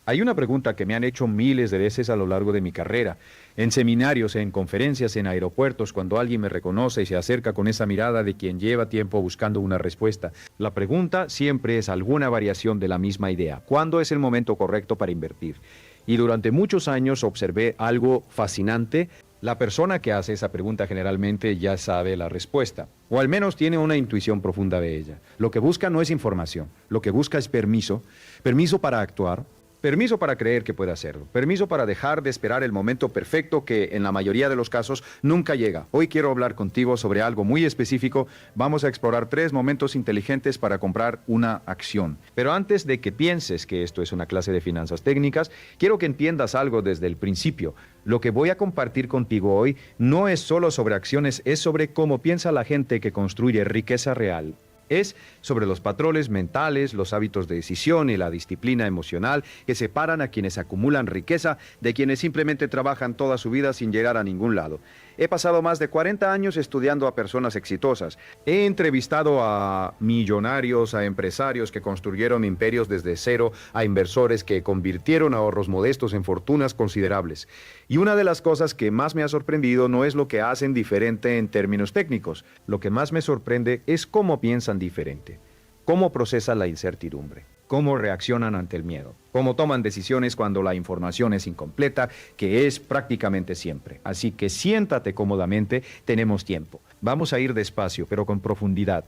Hay una pregunta que me han hecho miles de veces a lo largo de mi carrera, en seminarios, en conferencias, en aeropuertos, cuando alguien me reconoce y se acerca con esa mirada de quien lleva tiempo buscando una respuesta. La pregunta siempre es alguna variación de la misma idea. ¿Cuándo es el momento correcto para invertir? Y durante muchos años observé algo fascinante. La persona que hace esa pregunta generalmente ya sabe la respuesta, o al menos tiene una intuición profunda de ella. Lo que busca no es información, lo que busca es permiso, permiso para actuar, permiso para creer que puede hacerlo, permiso para dejar de esperar el momento perfecto que en la mayoría de los casos nunca llega. Hoy quiero hablar contigo sobre algo muy específico. Vamos a explorar 3 momentos inteligentes para comprar una acción. Pero antes de que pienses que esto es una clase de finanzas técnicas, quiero que entiendas algo desde el principio. Lo que voy a compartir contigo hoy no es solo sobre acciones, es sobre cómo piensa la gente que construye riqueza real. Es sobre los patrones mentales, los hábitos de decisión y la disciplina emocional que separan a quienes acumulan riqueza de quienes simplemente trabajan toda su vida sin llegar a ningún lado. He pasado más de 40 años estudiando a personas exitosas. He entrevistado a millonarios, a empresarios que construyeron imperios desde cero, a inversores que convirtieron ahorros modestos en fortunas considerables. Y una de las cosas que más me ha sorprendido no es lo que hacen diferente en términos técnicos. Lo que más me sorprende es cómo piensan diferente, cómo procesan la incertidumbre, cómo reaccionan ante el miedo, cómo toman decisiones cuando la información es incompleta, que es prácticamente siempre. Así que siéntate cómodamente, tenemos tiempo. Vamos a ir despacio, pero con profundidad.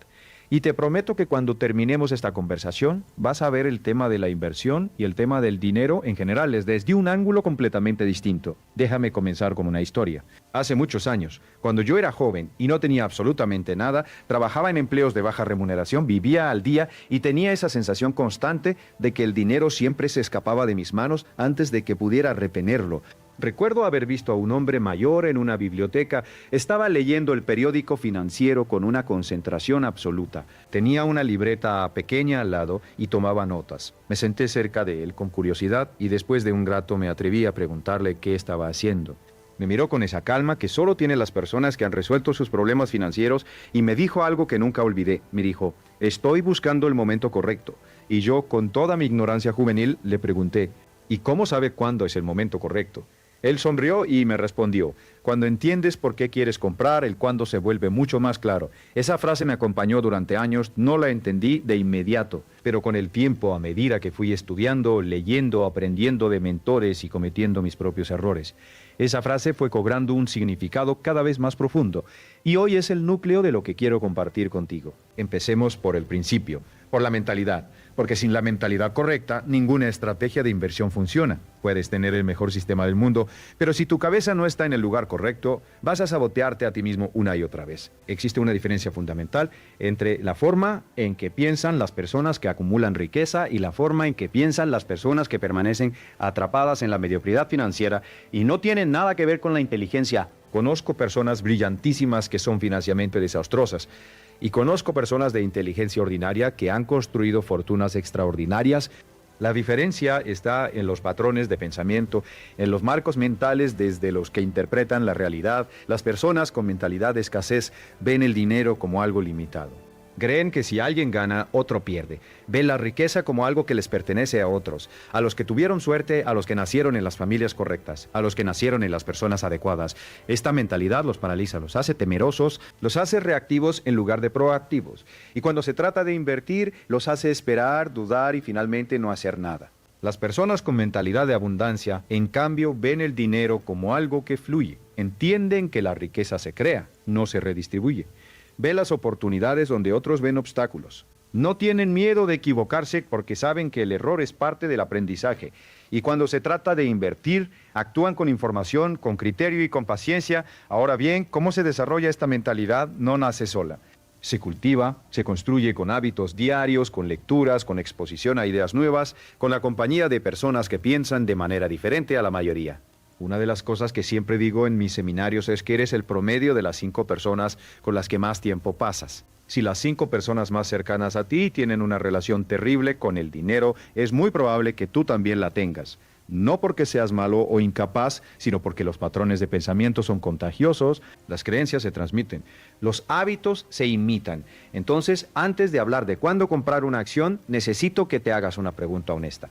Y te prometo que cuando terminemos esta conversación, vas a ver el tema de la inversión y el tema del dinero en general desde un ángulo completamente distinto. Déjame comenzar con una historia. Hace muchos años, cuando yo era joven y no tenía absolutamente nada, trabajaba en empleos de baja remuneración, vivía al día y tenía esa sensación constante de que el dinero siempre se escapaba de mis manos antes de que pudiera retenerlo. Recuerdo haber visto a un hombre mayor en una biblioteca. Estaba leyendo el periódico financiero con una concentración absoluta. Tenía una libreta pequeña al lado y tomaba notas. Me senté cerca de él con curiosidad y después de un rato me atreví a preguntarle qué estaba haciendo. Me miró con esa calma que solo tienen las personas que han resuelto sus problemas financieros y me dijo algo que nunca olvidé. Me dijo, estoy buscando el momento correcto. Y yo, con toda mi ignorancia juvenil, le pregunté, ¿y cómo sabe cuándo es el momento correcto? Él sonrió y me respondió, cuando entiendes por qué quieres comprar, el cuándo se vuelve mucho más claro. Esa frase me acompañó durante años, no la entendí de inmediato, pero con el tiempo, a medida que fui estudiando, leyendo, aprendiendo de mentores y cometiendo mis propios errores, esa frase fue cobrando un significado cada vez más profundo, y hoy es el núcleo de lo que quiero compartir contigo. Empecemos por el principio, por la mentalidad. Porque sin la mentalidad correcta, ninguna estrategia de inversión funciona. Puedes tener el mejor sistema del mundo, pero si tu cabeza no está en el lugar correcto, vas a sabotearte a ti mismo una y otra vez. Existe una diferencia fundamental entre la forma en que piensan las personas que acumulan riqueza y la forma en que piensan las personas que permanecen atrapadas en la mediocridad financiera y no tienen nada que ver con la inteligencia. Conozco personas brillantísimas que son financieramente desastrosas. Y conozco personas de inteligencia ordinaria que han construido fortunas extraordinarias. La diferencia está en los patrones de pensamiento, en los marcos mentales desde los que interpretan la realidad. Las personas con mentalidad de escasez ven el dinero como algo limitado. Creen que si alguien gana, otro pierde. Ven la riqueza como algo que les pertenece a otros, a los que tuvieron suerte, a los que nacieron en las familias correctas, a los que nacieron en las personas adecuadas. Esta mentalidad los paraliza, los hace temerosos, los hace reactivos en lugar de proactivos. Y cuando se trata de invertir, los hace esperar, dudar y finalmente no hacer nada. Las personas con mentalidad de abundancia, en cambio, ven el dinero como algo que fluye. Entienden que la riqueza se crea, no se redistribuye. Ve las oportunidades donde otros ven obstáculos. No tienen miedo de equivocarse porque saben que el error es parte del aprendizaje. Y cuando se trata de invertir, actúan con información, con criterio y con paciencia. Ahora bien, ¿cómo se desarrolla esta mentalidad? No nace sola. Se cultiva, se construye con hábitos diarios, con lecturas, con exposición a ideas nuevas, con la compañía de personas que piensan de manera diferente a la mayoría. Una de las cosas que siempre digo en mis seminarios es que eres el promedio de las 5 personas con las que más tiempo pasas. Si las 5 personas más cercanas a ti tienen una relación terrible con el dinero, es muy probable que tú también la tengas. No porque seas malo o incapaz, sino porque los patrones de pensamiento son contagiosos, las creencias se transmiten, los hábitos se imitan. Entonces, antes de hablar de cuándo comprar una acción, necesito que te hagas una pregunta honesta.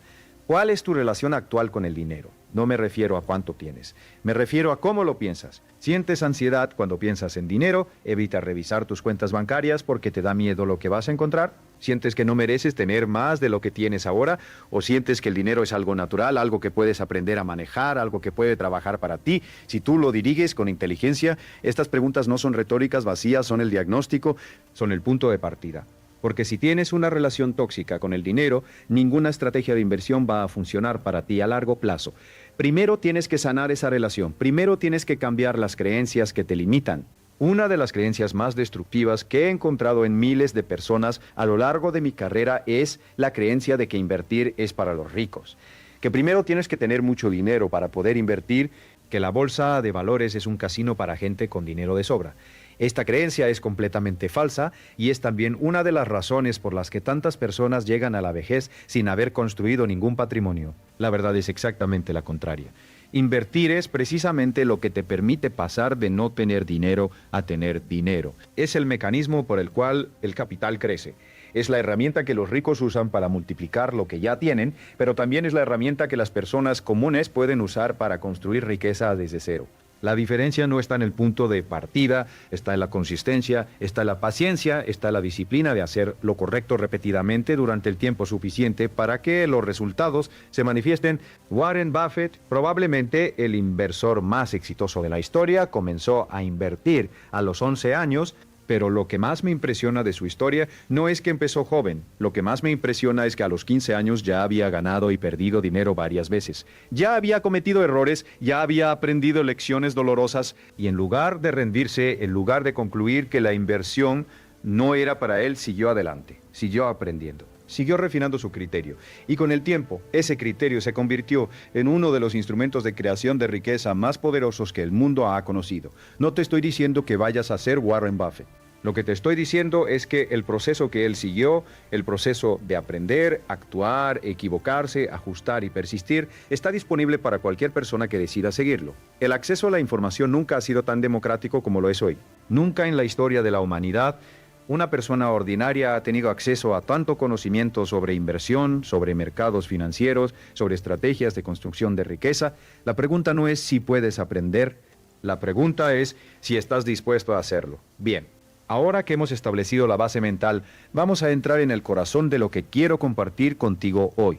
¿Cuál es tu relación actual con el dinero? No me refiero a cuánto tienes, me refiero a cómo lo piensas. ¿Sientes ansiedad cuando piensas en dinero? ¿Evita revisar tus cuentas bancarias porque te da miedo lo que vas a encontrar? ¿Sientes que no mereces tener más de lo que tienes ahora? ¿O sientes que el dinero es algo natural, algo que puedes aprender a manejar, algo que puede trabajar para ti si tú lo diriges con inteligencia? Estas preguntas no son retóricas vacías, son el diagnóstico, son el punto de partida. Porque si tienes una relación tóxica con el dinero, ninguna estrategia de inversión va a funcionar para ti a largo plazo. Primero tienes que sanar esa relación, primero tienes que cambiar las creencias que te limitan. Una de las creencias más destructivas que he encontrado en miles de personas a lo largo de mi carrera es la creencia de que invertir es para los ricos. Que primero tienes que tener mucho dinero para poder invertir, que la bolsa de valores es un casino para gente con dinero de sobra. Esta creencia es completamente falsa y es también una de las razones por las que tantas personas llegan a la vejez sin haber construido ningún patrimonio. La verdad es exactamente la contraria. Invertir es precisamente lo que te permite pasar de no tener dinero a tener dinero. Es el mecanismo por el cual el capital crece. Es la herramienta que los ricos usan para multiplicar lo que ya tienen, pero también es la herramienta que las personas comunes pueden usar para construir riqueza desde cero. La diferencia no está en el punto de partida, está en la consistencia, está en la paciencia, está en la disciplina de hacer lo correcto repetidamente durante el tiempo suficiente para que los resultados se manifiesten. Warren Buffett, probablemente el inversor más exitoso de la historia, comenzó a invertir a los 11 años, pero lo que más me impresiona de su historia no es que empezó joven. Lo que más me impresiona es que a los 15 años ya había ganado y perdido dinero varias veces. Ya había cometido errores, ya había aprendido lecciones dolorosas y en lugar de rendirse, en lugar de concluir que la inversión no era para él, siguió adelante, siguió aprendiendo. Siguió refinando su criterio y con el tiempo ese criterio se convirtió en uno de los instrumentos de creación de riqueza más poderosos que el mundo ha conocido. No te estoy diciendo que vayas a ser Warren Buffett. Lo que te estoy diciendo es que el proceso que él siguió, el proceso de aprender, actuar, equivocarse, ajustar y persistir, está disponible para cualquier persona que decida seguirlo. El acceso a la información nunca ha sido tan democrático como lo es hoy. Nunca en la historia de la humanidad una persona ordinaria ha tenido acceso a tanto conocimiento sobre inversión, sobre mercados financieros, sobre estrategias de construcción de riqueza. La pregunta no es si puedes aprender, la pregunta es si estás dispuesto a hacerlo. Bien, ahora que hemos establecido la base mental, vamos a entrar en el corazón de lo que quiero compartir contigo hoy.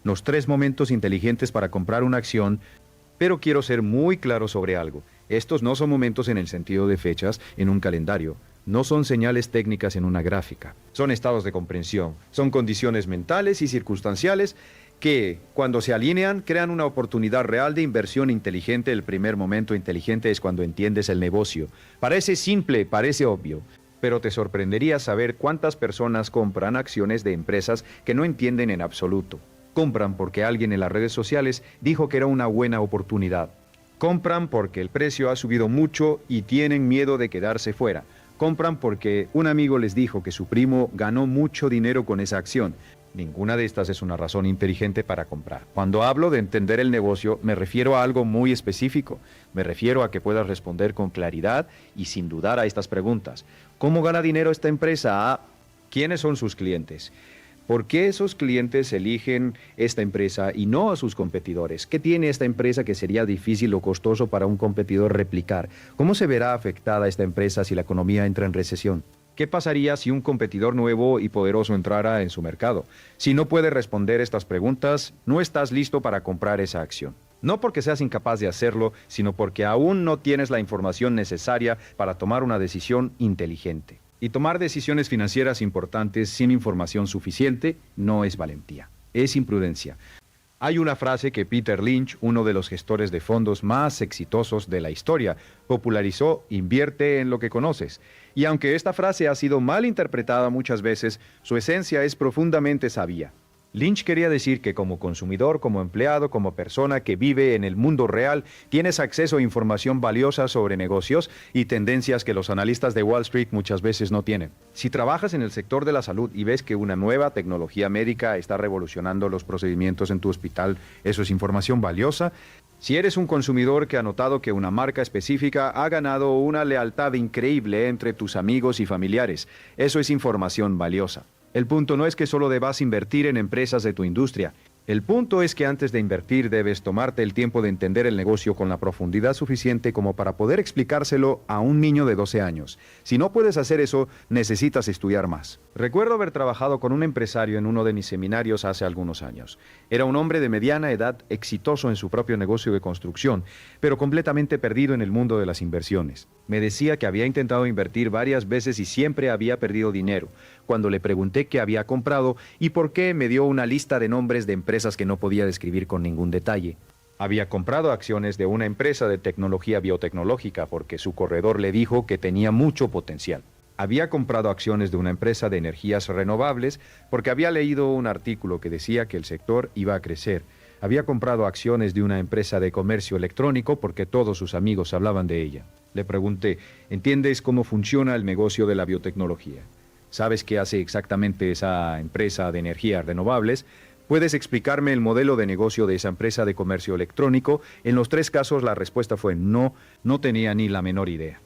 Los 3 momentos inteligentes para comprar una acción, pero quiero ser muy claro sobre algo. Estos no son momentos en el sentido de fechas en un calendario. No son señales técnicas en una gráfica, son estados de comprensión, son condiciones mentales y circunstanciales que, cuando se alinean, crean una oportunidad real de inversión inteligente. El primer momento inteligente es cuando entiendes el negocio. Parece simple, parece obvio, pero te sorprendería saber cuántas personas compran acciones de empresas que no entienden en absoluto. Compran porque alguien en las redes sociales dijo que era una buena oportunidad. Compran porque el precio ha subido mucho y tienen miedo de quedarse fuera. Compran porque un amigo les dijo que su primo ganó mucho dinero con esa acción. Ninguna de estas es una razón inteligente para comprar. Cuando hablo de entender el negocio, me refiero a algo muy específico. Me refiero a que puedas responder con claridad y sin dudar a estas preguntas. ¿Cómo gana dinero esta empresa? ¿Quiénes son sus clientes? ¿Por qué esos clientes eligen esta empresa y no a sus competidores? ¿Qué tiene esta empresa que sería difícil o costoso para un competidor replicar? ¿Cómo se verá afectada esta empresa si la economía entra en recesión? ¿Qué pasaría si un competidor nuevo y poderoso entrara en su mercado? Si no puedes responder estas preguntas, no estás listo para comprar esa acción. No porque seas incapaz de hacerlo, sino porque aún no tienes la información necesaria para tomar una decisión inteligente. Y tomar decisiones financieras importantes sin información suficiente no es valentía, es imprudencia. Hay una frase que Peter Lynch, uno de los gestores de fondos más exitosos de la historia, popularizó: invierte en lo que conoces. Y aunque esta frase ha sido mal interpretada muchas veces, su esencia es profundamente sabia. Lynch quería decir que como consumidor, como empleado, como persona que vive en el mundo real, tienes acceso a información valiosa sobre negocios y tendencias que los analistas de Wall Street muchas veces no tienen. Si trabajas en el sector de la salud y ves que una nueva tecnología médica está revolucionando los procedimientos en tu hospital, eso es información valiosa. Si eres un consumidor que ha notado que una marca específica ha ganado una lealtad increíble entre tus amigos y familiares, eso es información valiosa. El punto no es que solo debas invertir en empresas de tu industria. El punto es que antes de invertir debes tomarte el tiempo de entender el negocio con la profundidad suficiente como para poder explicárselo a un niño de 12 años. Si no puedes hacer eso, necesitas estudiar más. Recuerdo haber trabajado con un empresario en uno de mis seminarios hace algunos años. Era un hombre de mediana edad, exitoso en su propio negocio de construcción, pero completamente perdido en el mundo de las inversiones. Me decía que había intentado invertir varias veces y siempre había perdido dinero. Cuando le pregunté qué había comprado y por qué, me dio una lista de nombres de empresas que no podía describir con ningún detalle. Había comprado acciones de una empresa de tecnología biotecnológica porque su corredor le dijo que tenía mucho potencial. Había comprado acciones de una empresa de energías renovables porque había leído un artículo que decía que el sector iba a crecer. Había comprado acciones de una empresa de comercio electrónico porque todos sus amigos hablaban de ella. Le pregunté, ¿entiendes cómo funciona el negocio de la biotecnología? ¿Sabes qué hace exactamente esa empresa de energías renovables? ¿Puedes explicarme el modelo de negocio de esa empresa de comercio electrónico? En los 3 casos la respuesta fue no, no tenía ni la menor idea.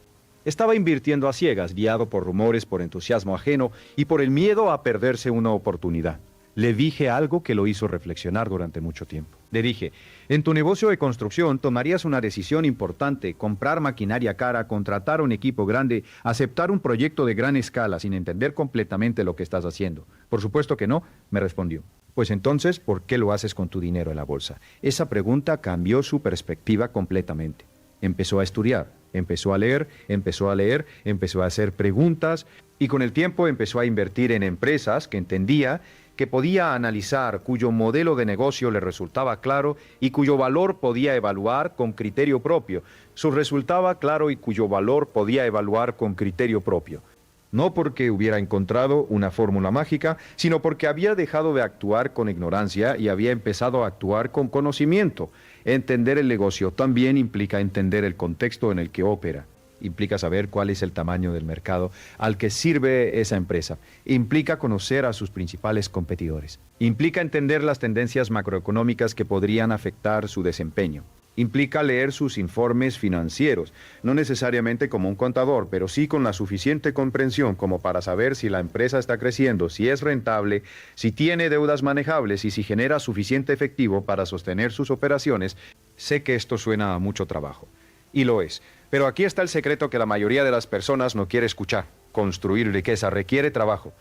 Estaba invirtiendo a ciegas, guiado por rumores, por entusiasmo ajeno y por el miedo a perderse una oportunidad. Le dije algo que lo hizo reflexionar durante mucho tiempo. Le dije, en tu negocio de construcción tomarías una decisión importante, comprar maquinaria cara, contratar un equipo grande, aceptar un proyecto de gran escala sin entender completamente lo que estás haciendo. Por supuesto que no, me respondió. Pues entonces, ¿por qué lo haces con tu dinero en la bolsa? Esa pregunta cambió su perspectiva completamente. Empezó a estudiar, empezó a leer, empezó a hacer preguntas y con el tiempo empezó a invertir en empresas que entendía, que podía analizar, cuyo modelo de negocio le resultaba claro y cuyo valor podía evaluar con criterio propio. Su resultaba claro y cuyo valor podía evaluar con criterio propio. No porque hubiera encontrado una fórmula mágica, sino porque había dejado de actuar con ignorancia y había empezado a actuar con conocimiento. Entender el negocio también implica entender el contexto en el que opera. Implica saber cuál es el tamaño del mercado al que sirve esa empresa. Implica conocer a sus principales competidores. Implica entender las tendencias macroeconómicas que podrían afectar su desempeño. Implica leer sus informes financieros, no necesariamente como un contador, pero sí con la suficiente comprensión como para saber si la empresa está creciendo, si es rentable, si tiene deudas manejables y si genera suficiente efectivo para sostener sus operaciones. Sé que esto suena a mucho trabajo, y lo es, pero aquí está el secreto que la mayoría de las personas no quiere escuchar. Construir riqueza requiere trabajo.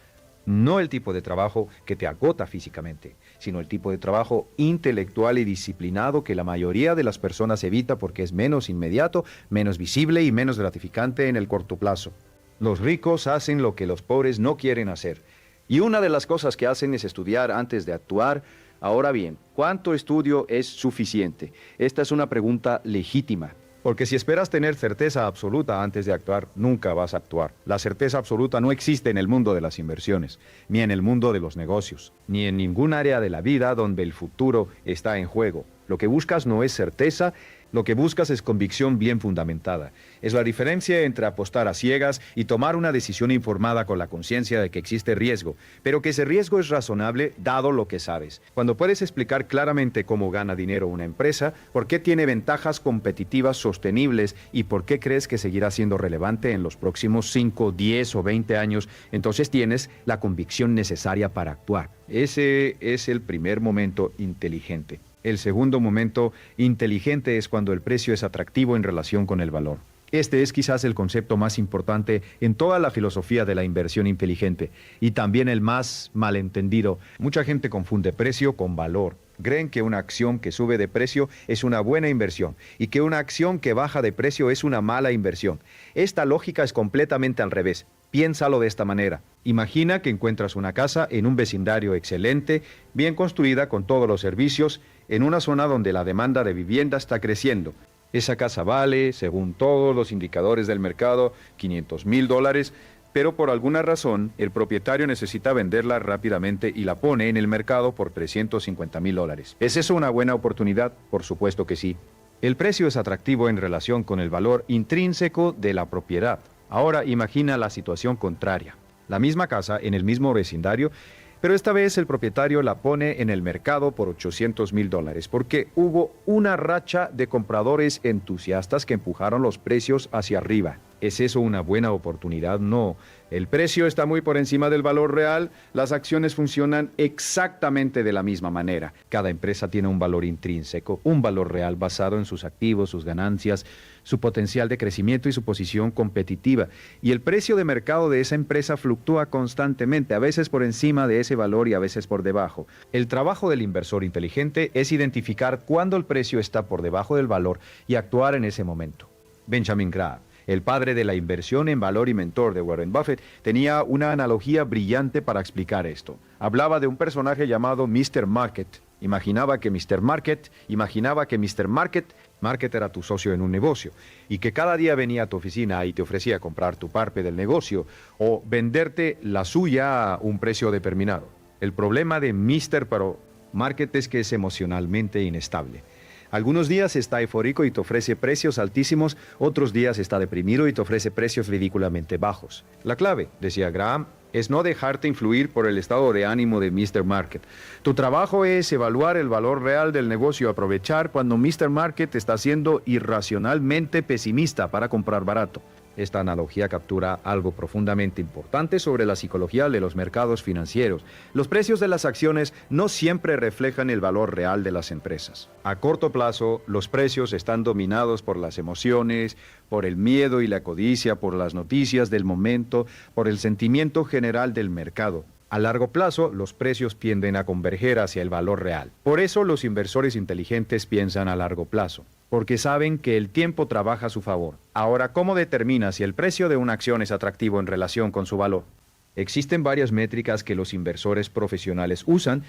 No el tipo de trabajo que te agota físicamente, sino el tipo de trabajo intelectual y disciplinado que la mayoría de las personas evita porque es menos inmediato, menos visible y menos gratificante en el corto plazo. Los ricos hacen lo que los pobres no quieren hacer. Y una de las cosas que hacen es estudiar antes de actuar. Ahora bien, ¿cuánto estudio es suficiente? Esta es una pregunta legítima. Porque si esperas tener certeza absoluta antes de actuar, nunca vas a actuar. La certeza absoluta no existe en el mundo de las inversiones, ni en el mundo de los negocios, ni en ningún área de la vida donde el futuro está en juego. Lo que buscas no es certeza, lo que buscas es convicción bien fundamentada. Es la diferencia entre apostar a ciegas y tomar una decisión informada con la conciencia de que existe riesgo, pero que ese riesgo es razonable dado lo que sabes. Cuando puedes explicar claramente cómo gana dinero una empresa, por qué tiene ventajas competitivas sostenibles y por qué crees que seguirá siendo relevante en los próximos 5, 10 o 20 años, entonces tienes la convicción necesaria para actuar. Ese es el primer momento inteligente. El segundo momento inteligente es cuando el precio es atractivo en relación con el valor. Este es quizás el concepto más importante en toda la filosofía de la inversión inteligente y también el más malentendido. Mucha gente confunde precio con valor. Creen que una acción que sube de precio es una buena inversión y que una acción que baja de precio es una mala inversión. Esta lógica es completamente al revés. Piénsalo de esta manera. Imagina que encuentras una casa en un vecindario excelente, bien construida con todos los servicios, en una zona donde la demanda de vivienda está creciendo. Esa casa vale, según todos los indicadores del mercado, $500,000, pero por alguna razón el propietario necesita venderla rápidamente y la pone en el mercado por $350,000. ¿Es eso una buena oportunidad? Por supuesto que sí. El precio es atractivo en relación con el valor intrínseco de la propiedad. Ahora imagina la situación contraria. La misma casa en el mismo vecindario, pero esta vez el propietario la pone en el mercado por $800,000 porque hubo una racha de compradores entusiastas que empujaron los precios hacia arriba. ¿Es eso una buena oportunidad? No. El precio está muy por encima del valor real. Las acciones funcionan exactamente de la misma manera. Cada empresa tiene un valor intrínseco, un valor real basado en sus activos, sus ganancias, su potencial de crecimiento y su posición competitiva. Y el precio de mercado de esa empresa fluctúa constantemente, a veces por encima de ese valor y a veces por debajo. El trabajo del inversor inteligente es identificar cuándo el precio está por debajo del valor y actuar en ese momento. Benjamin Graham, el padre de la inversión en valor y mentor de Warren Buffett, tenía una analogía brillante para explicar esto. Hablaba de un personaje llamado Mr. Market. Imaginaba que Mr. Market era tu socio en un negocio, y que cada día venía a tu oficina y te ofrecía comprar tu parte del negocio o venderte la suya a un precio determinado. El problema de Mr. Market es que es emocionalmente inestable. Algunos días está eufórico y te ofrece precios altísimos, otros días está deprimido y te ofrece precios ridículamente bajos. La clave, decía Graham, es no dejarte influir por el estado de ánimo de Mr. Market. Tu trabajo es evaluar el valor real del negocio, aprovechar cuando Mr. Market está siendo irracionalmente pesimista para comprar barato. Esta analogía captura algo profundamente importante sobre la psicología de los mercados financieros. Los precios de las acciones no siempre reflejan el valor real de las empresas. A corto plazo, los precios están dominados por las emociones, por el miedo y la codicia, por las noticias del momento, por el sentimiento general del mercado. A largo plazo, los precios tienden a converger hacia el valor real. Por eso, los inversores inteligentes piensan a largo plazo, porque saben que el tiempo trabaja a su favor. Ahora, ¿cómo determina si el precio de una acción es atractivo en relación con su valor? Existen varias métricas que los inversores profesionales usan,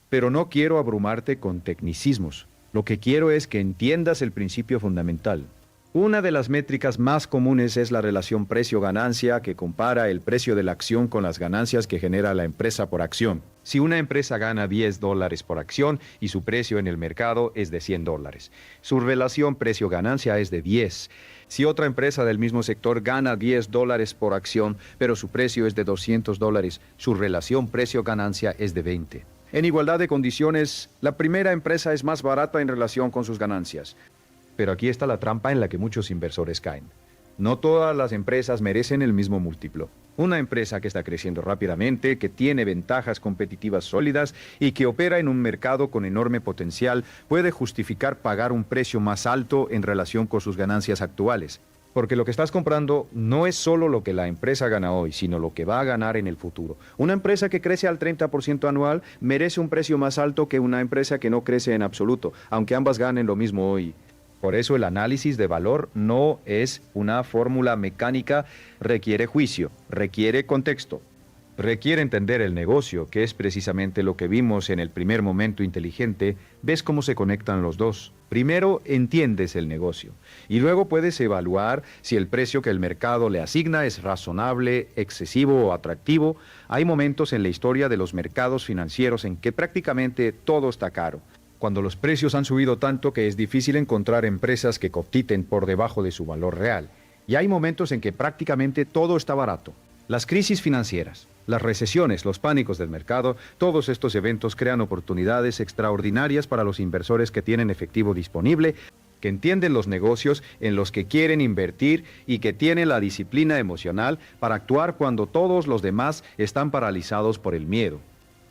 pero no quiero abrumarte con tecnicismos. Lo que quiero es que entiendas el principio fundamental. Una de las métricas más comunes es la relación precio-ganancia, que compara el precio de la acción con las ganancias que genera la empresa por acción. Si una empresa gana $10 por acción y su precio en el mercado es de $100, su relación precio-ganancia es de 10. Si otra empresa del mismo sector gana $10 por acción, pero su precio es de $200, su relación precio-ganancia es de 20. En igualdad de condiciones, la primera empresa es más barata en relación con sus ganancias. Pero aquí está la trampa en la que muchos inversores caen. No todas las empresas merecen el mismo múltiplo. Una empresa que está creciendo rápidamente, que tiene ventajas competitivas sólidas y que opera en un mercado con enorme potencial, puede justificar pagar un precio más alto en relación con sus ganancias actuales. Porque lo que estás comprando no es solo lo que la empresa gana hoy, sino lo que va a ganar en el futuro. Una empresa que crece al 30% anual merece un precio más alto que una empresa que no crece en absoluto, aunque ambas ganen lo mismo hoy. Por eso el análisis de valor no es una fórmula mecánica, requiere juicio, requiere contexto, requiere entender el negocio, que es precisamente lo que vimos en el primer momento inteligente. Ves cómo se conectan los dos. Primero entiendes el negocio y luego puedes evaluar si el precio que el mercado le asigna es razonable, excesivo o atractivo. Hay momentos en la historia de los mercados financieros en que prácticamente todo está caro. Cuando los precios han subido tanto que es difícil encontrar empresas que compiten por debajo de su valor real. Y hay momentos en que prácticamente todo está barato. Las crisis financieras, las recesiones, los pánicos del mercado, todos estos eventos crean oportunidades extraordinarias para los inversores que tienen efectivo disponible, que entienden los negocios en los que quieren invertir y que tienen la disciplina emocional para actuar cuando todos los demás están paralizados por el miedo.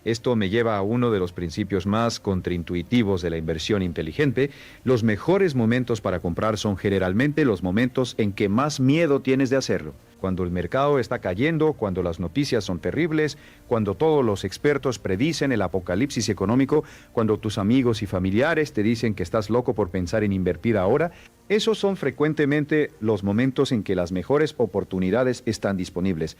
Esto me lleva a uno de los principios más contraintuitivos de la inversión inteligente. Los mejores momentos para comprar son generalmente los momentos en que más miedo tienes de hacerlo. Cuando el mercado está cayendo, cuando las noticias son terribles, cuando todos los expertos predicen el apocalipsis económico, cuando tus amigos y familiares te dicen que estás loco por pensar en invertir ahora, esos son frecuentemente los momentos en que las mejores oportunidades están disponibles.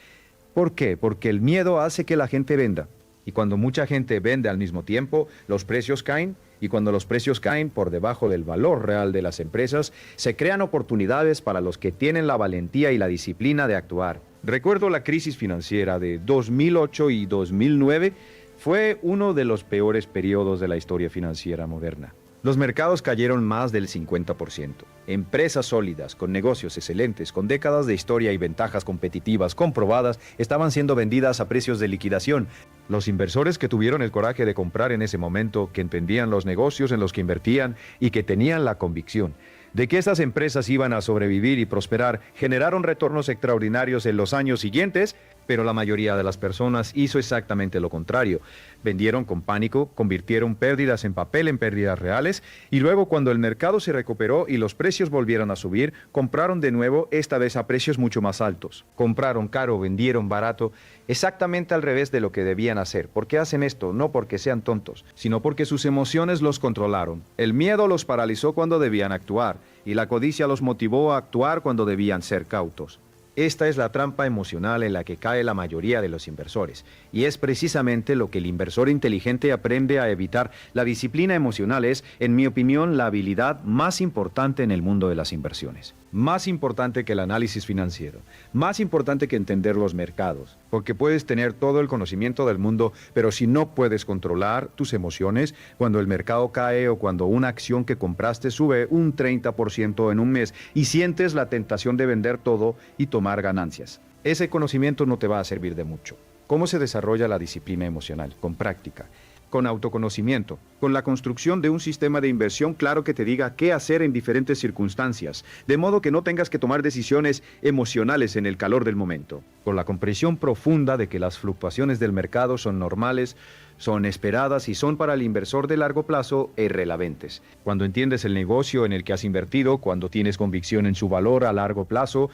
¿Por qué? Porque el miedo hace que la gente venda. Y cuando mucha gente vende al mismo tiempo, los precios caen, y cuando los precios caen por debajo del valor real de las empresas, se crean oportunidades para los que tienen la valentía y la disciplina de actuar. Recuerdo la crisis financiera de 2008 y 2009, fue uno de los peores periodos de la historia financiera moderna. Los mercados cayeron más del 50%. Empresas sólidas, con negocios excelentes, con décadas de historia y ventajas competitivas comprobadas, estaban siendo vendidas a precios de liquidación. Los inversores que tuvieron el coraje de comprar en ese momento, que entendían los negocios en los que invertían y que tenían la convicción de que estas empresas iban a sobrevivir y prosperar, generaron retornos extraordinarios en los años siguientes, pero la mayoría de las personas hizo exactamente lo contrario. Vendieron con pánico, convirtieron pérdidas en papel en pérdidas reales, y luego cuando el mercado se recuperó y los precios volvieron a subir, compraron de nuevo, esta vez a precios mucho más altos. Compraron caro, vendieron barato, exactamente al revés de lo que debían hacer. ¿Por qué hacen esto? No porque sean tontos, sino porque sus emociones los controlaron. El miedo los paralizó cuando debían actuar, y la codicia los motivó a actuar cuando debían ser cautos. Esta es la trampa emocional en la que cae la mayoría de los inversores, y es precisamente lo que el inversor inteligente aprende a evitar. La disciplina emocional es, en mi opinión, la habilidad más importante en el mundo de las inversiones. Más importante que el análisis financiero, más importante que entender los mercados, porque puedes tener todo el conocimiento del mundo, pero si no puedes controlar tus emociones, cuando el mercado cae o cuando una acción que compraste sube un 30% en un mes y sientes la tentación de vender todo y tomar ganancias, ese conocimiento no te va a servir de mucho. ¿Cómo se desarrolla la disciplina emocional? Con práctica, con autoconocimiento, con la construcción de un sistema de inversión claro que te diga qué hacer en diferentes circunstancias, de modo que no tengas que tomar decisiones emocionales en el calor del momento, con la comprensión profunda de que las fluctuaciones del mercado son normales, son esperadas y son para el inversor de largo plazo irrelevantes. Cuando entiendes el negocio en el que has invertido, cuando tienes convicción en su valor a largo plazo,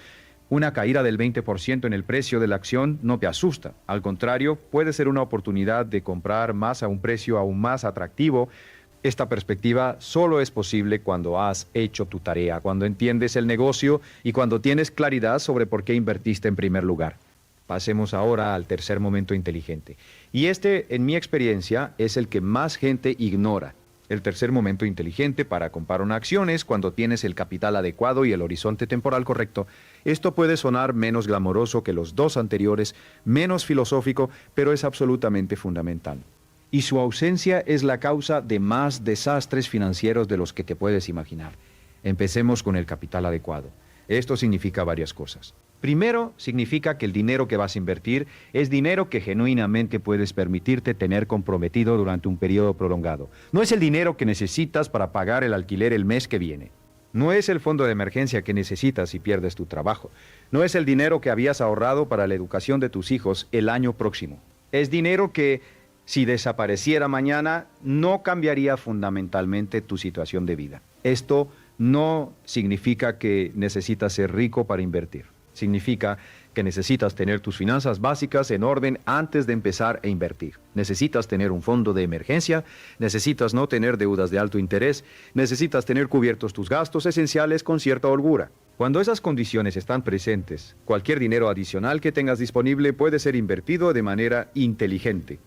una caída del 20% en el precio de la acción no te asusta. Al contrario, puede ser una oportunidad de comprar más a un precio aún más atractivo. Esta perspectiva solo es posible cuando has hecho tu tarea, cuando entiendes el negocio y cuando tienes claridad sobre por qué invertiste en primer lugar. Pasemos ahora al tercer momento inteligente. Y este, en mi experiencia, es el que más gente ignora. El tercer momento inteligente para comprar una acción es cuando tienes el capital adecuado y el horizonte temporal correcto. Esto puede sonar menos glamoroso que los dos anteriores, menos filosófico, pero es absolutamente fundamental. Y su ausencia es la causa de más desastres financieros de los que te puedes imaginar. Empecemos con el capital adecuado. Esto significa varias cosas. Primero, significa que el dinero que vas a invertir es dinero que genuinamente puedes permitirte tener comprometido durante un periodo prolongado. No es el dinero que necesitas para pagar el alquiler el mes que viene. No es el fondo de emergencia que necesitas si pierdes tu trabajo. No es el dinero que habías ahorrado para la educación de tus hijos el año próximo. Es dinero que, si desapareciera mañana, no cambiaría fundamentalmente tu situación de vida. Esto no significa que necesitas ser rico para invertir. Significa que necesitas tener tus finanzas básicas en orden antes de empezar a invertir. Necesitas tener un fondo de emergencia, necesitas no tener deudas de alto interés, necesitas tener cubiertos tus gastos esenciales con cierta holgura. Cuando esas condiciones están presentes, cualquier dinero adicional que tengas disponible puede ser invertido de manera inteligente.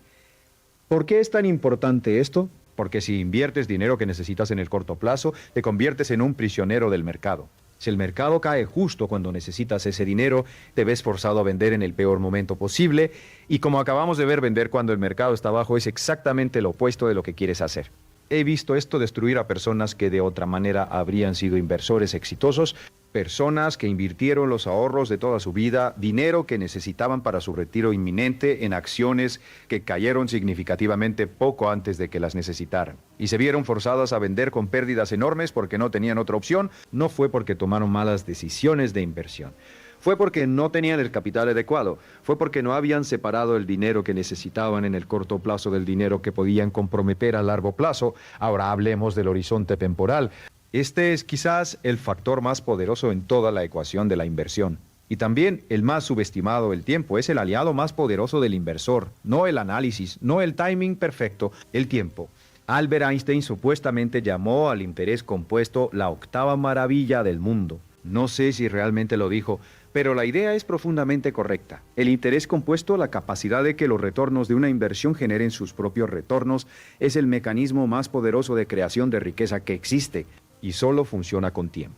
¿Por qué es tan importante esto? Porque si inviertes dinero que necesitas en el corto plazo, te conviertes en un prisionero del mercado. Si el mercado cae justo cuando necesitas ese dinero, te ves forzado a vender en el peor momento posible, y como acabamos de ver, vender cuando el mercado está bajo es exactamente lo opuesto de lo que quieres hacer. He visto esto destruir a personas que de otra manera habrían sido inversores exitosos, personas que invirtieron los ahorros de toda su vida, dinero que necesitaban para su retiro inminente, en acciones que cayeron significativamente poco antes de que las necesitaran. Y se vieron forzadas a vender con pérdidas enormes porque no tenían otra opción. No fue porque tomaron malas decisiones de inversión. Fue porque no tenían el capital adecuado. Fue porque no habían separado el dinero que necesitaban en el corto plazo del dinero que podían comprometer a largo plazo. Ahora hablemos del horizonte temporal. Este es quizás el factor más poderoso en toda la ecuación de la inversión. Y también el más subestimado. El tiempo es el aliado más poderoso del inversor. No el análisis, no el timing perfecto, el tiempo. Albert Einstein supuestamente llamó al interés compuesto la octava maravilla del mundo. No sé si realmente lo dijo, pero la idea es profundamente correcta. El interés compuesto, la capacidad de que los retornos de una inversión generen sus propios retornos, es el mecanismo más poderoso de creación de riqueza que existe, y solo funciona con tiempo.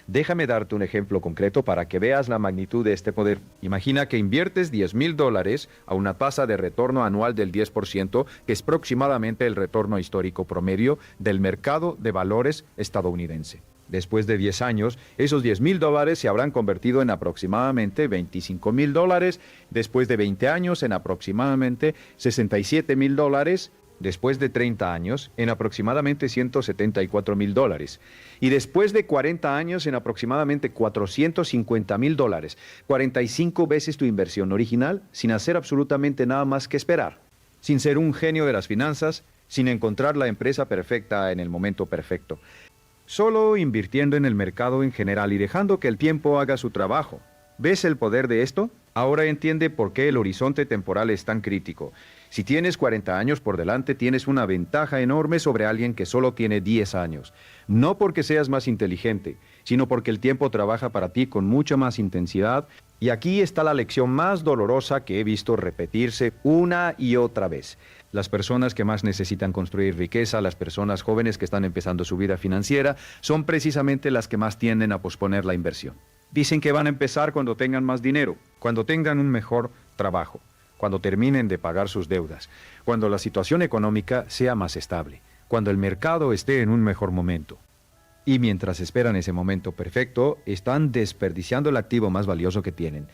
Déjame darte un ejemplo concreto para que veas la magnitud de este poder. Imagina que inviertes $10,000 a una tasa de retorno anual del 10%, que es aproximadamente el retorno histórico promedio del mercado de valores estadounidense. Después de 10 años, esos $10,000 se habrán convertido en aproximadamente $25,000, después de 20 años en aproximadamente $67,000, Después de 30 años, en aproximadamente $174,000. Y después de 40 años, en aproximadamente $450,000. 45 veces tu inversión original, sin hacer absolutamente nada más que esperar. Sin ser un genio de las finanzas, sin encontrar la empresa perfecta en el momento perfecto. Solo invirtiendo en el mercado en general y dejando que el tiempo haga su trabajo. ¿Ves el poder de esto? Ahora entiende por qué el horizonte temporal es tan crítico. Si tienes 40 años por delante, tienes una ventaja enorme sobre alguien que solo tiene 10 años. No porque seas más inteligente, sino porque el tiempo trabaja para ti con mucha más intensidad. Y aquí está la lección más dolorosa que he visto repetirse una y otra vez. Las personas que más necesitan construir riqueza, las personas jóvenes que están empezando su vida financiera, son precisamente las que más tienden a posponer la inversión. Dicen que van a empezar cuando tengan más dinero, cuando tengan un mejor trabajo, cuando terminen de pagar sus deudas, cuando la situación económica sea más estable, cuando el mercado esté en un mejor momento. Y mientras esperan ese momento perfecto, están desperdiciando el activo más valioso que tienen,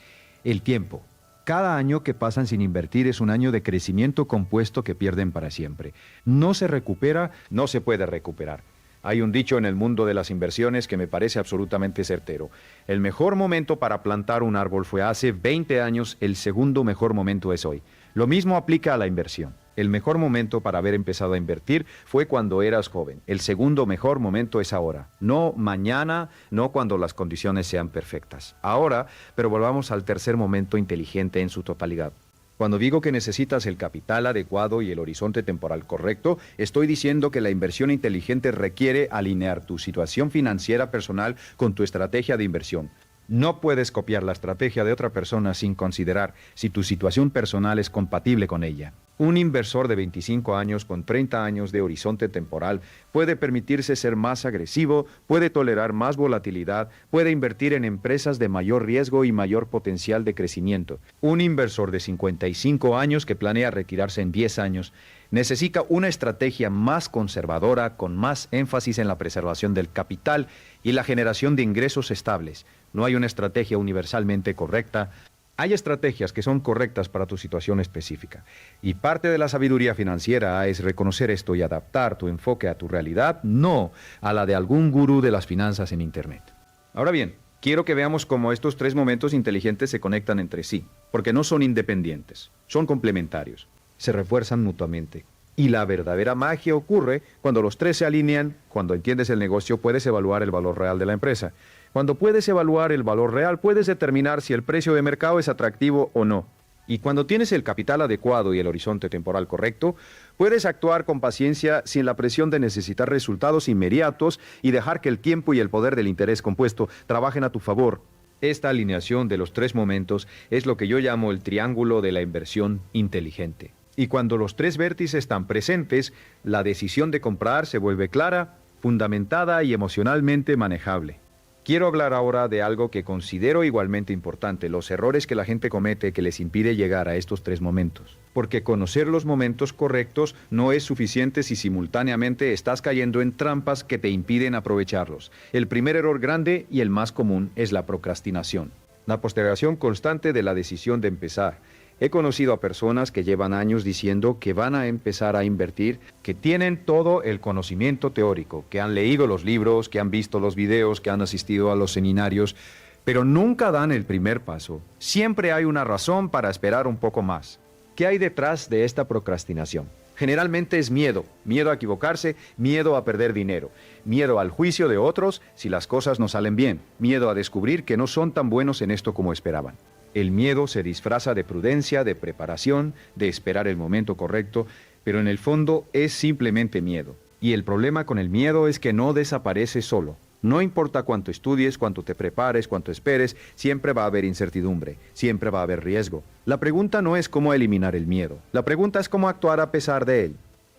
el tiempo. Cada año que pasan sin invertir es un año de crecimiento compuesto que pierden para siempre. No se recupera, no se puede recuperar. Hay un dicho en el mundo de las inversiones que me parece absolutamente certero. El mejor momento para plantar un árbol fue hace 20 años, el segundo mejor momento es hoy. Lo mismo aplica a la inversión. El mejor momento para haber empezado a invertir fue cuando eras joven. El segundo mejor momento es ahora. No mañana, no cuando las condiciones sean perfectas. Ahora, pero volvamos al tercer momento inteligente en su totalidad. Cuando digo que necesitas el capital adecuado y el horizonte temporal correcto, estoy diciendo que la inversión inteligente requiere alinear tu situación financiera personal con tu estrategia de inversión. No puedes copiar la estrategia de otra persona sin considerar si tu situación personal es compatible con ella. Un inversor de 25 años con 30 años de horizonte temporal puede permitirse ser más agresivo, puede tolerar más volatilidad, puede invertir en empresas de mayor riesgo y mayor potencial de crecimiento. Un inversor de 55 años que planea retirarse en 10 años necesita una estrategia más conservadora, con más énfasis en la preservación del capital y la generación de ingresos estables. No hay una estrategia universalmente correcta. Hay estrategias que son correctas para tu situación específica. Y parte de la sabiduría financiera es reconocer esto y adaptar tu enfoque a tu realidad, no a la de algún gurú de las finanzas en Internet. Ahora bien, quiero que veamos cómo estos tres momentos inteligentes se conectan entre sí, porque no son independientes, son complementarios, se refuerzan mutuamente. Y la verdadera magia ocurre cuando los tres se alinean. Cuando entiendes el negocio, puedes evaluar el valor real de la empresa. Cuando puedes evaluar el valor real, puedes determinar si el precio de mercado es atractivo o no. Y cuando tienes el capital adecuado y el horizonte temporal correcto, puedes actuar con paciencia sin la presión de necesitar resultados inmediatos y dejar que el tiempo y el poder del interés compuesto trabajen a tu favor. Esta alineación de los tres momentos es lo que yo llamo el triángulo de la inversión inteligente. Y cuando los tres vértices están presentes, la decisión de comprar se vuelve clara, fundamentada y emocionalmente manejable. Quiero hablar ahora de algo que considero igualmente importante, los errores que la gente comete que les impide llegar a estos tres momentos. Porque conocer los momentos correctos no es suficiente si simultáneamente estás cayendo en trampas que te impiden aprovecharlos. El primer error grande y el más común es la procrastinación. La postergación constante de la decisión de empezar. He conocido a personas que llevan años diciendo que van a empezar a invertir, que tienen todo el conocimiento teórico, que han leído los libros, que han visto los videos, que han asistido a los seminarios, pero nunca dan el primer paso. Siempre hay una razón para esperar un poco más. ¿Qué hay detrás de esta procrastinación? Generalmente es miedo, miedo a equivocarse, miedo a perder dinero, miedo al juicio de otros si las cosas no salen bien, miedo a descubrir que no son tan buenos en esto como esperaban. El miedo se disfraza de prudencia, de preparación, de esperar el momento correcto, pero en el fondo es simplemente miedo. Y el problema con el miedo es que no desaparece solo. No importa cuánto estudies, cuánto te prepares, cuánto esperes, siempre va a haber incertidumbre, siempre va a haber riesgo. La pregunta no es cómo eliminar el miedo, la pregunta es cómo actuar a pesar de él.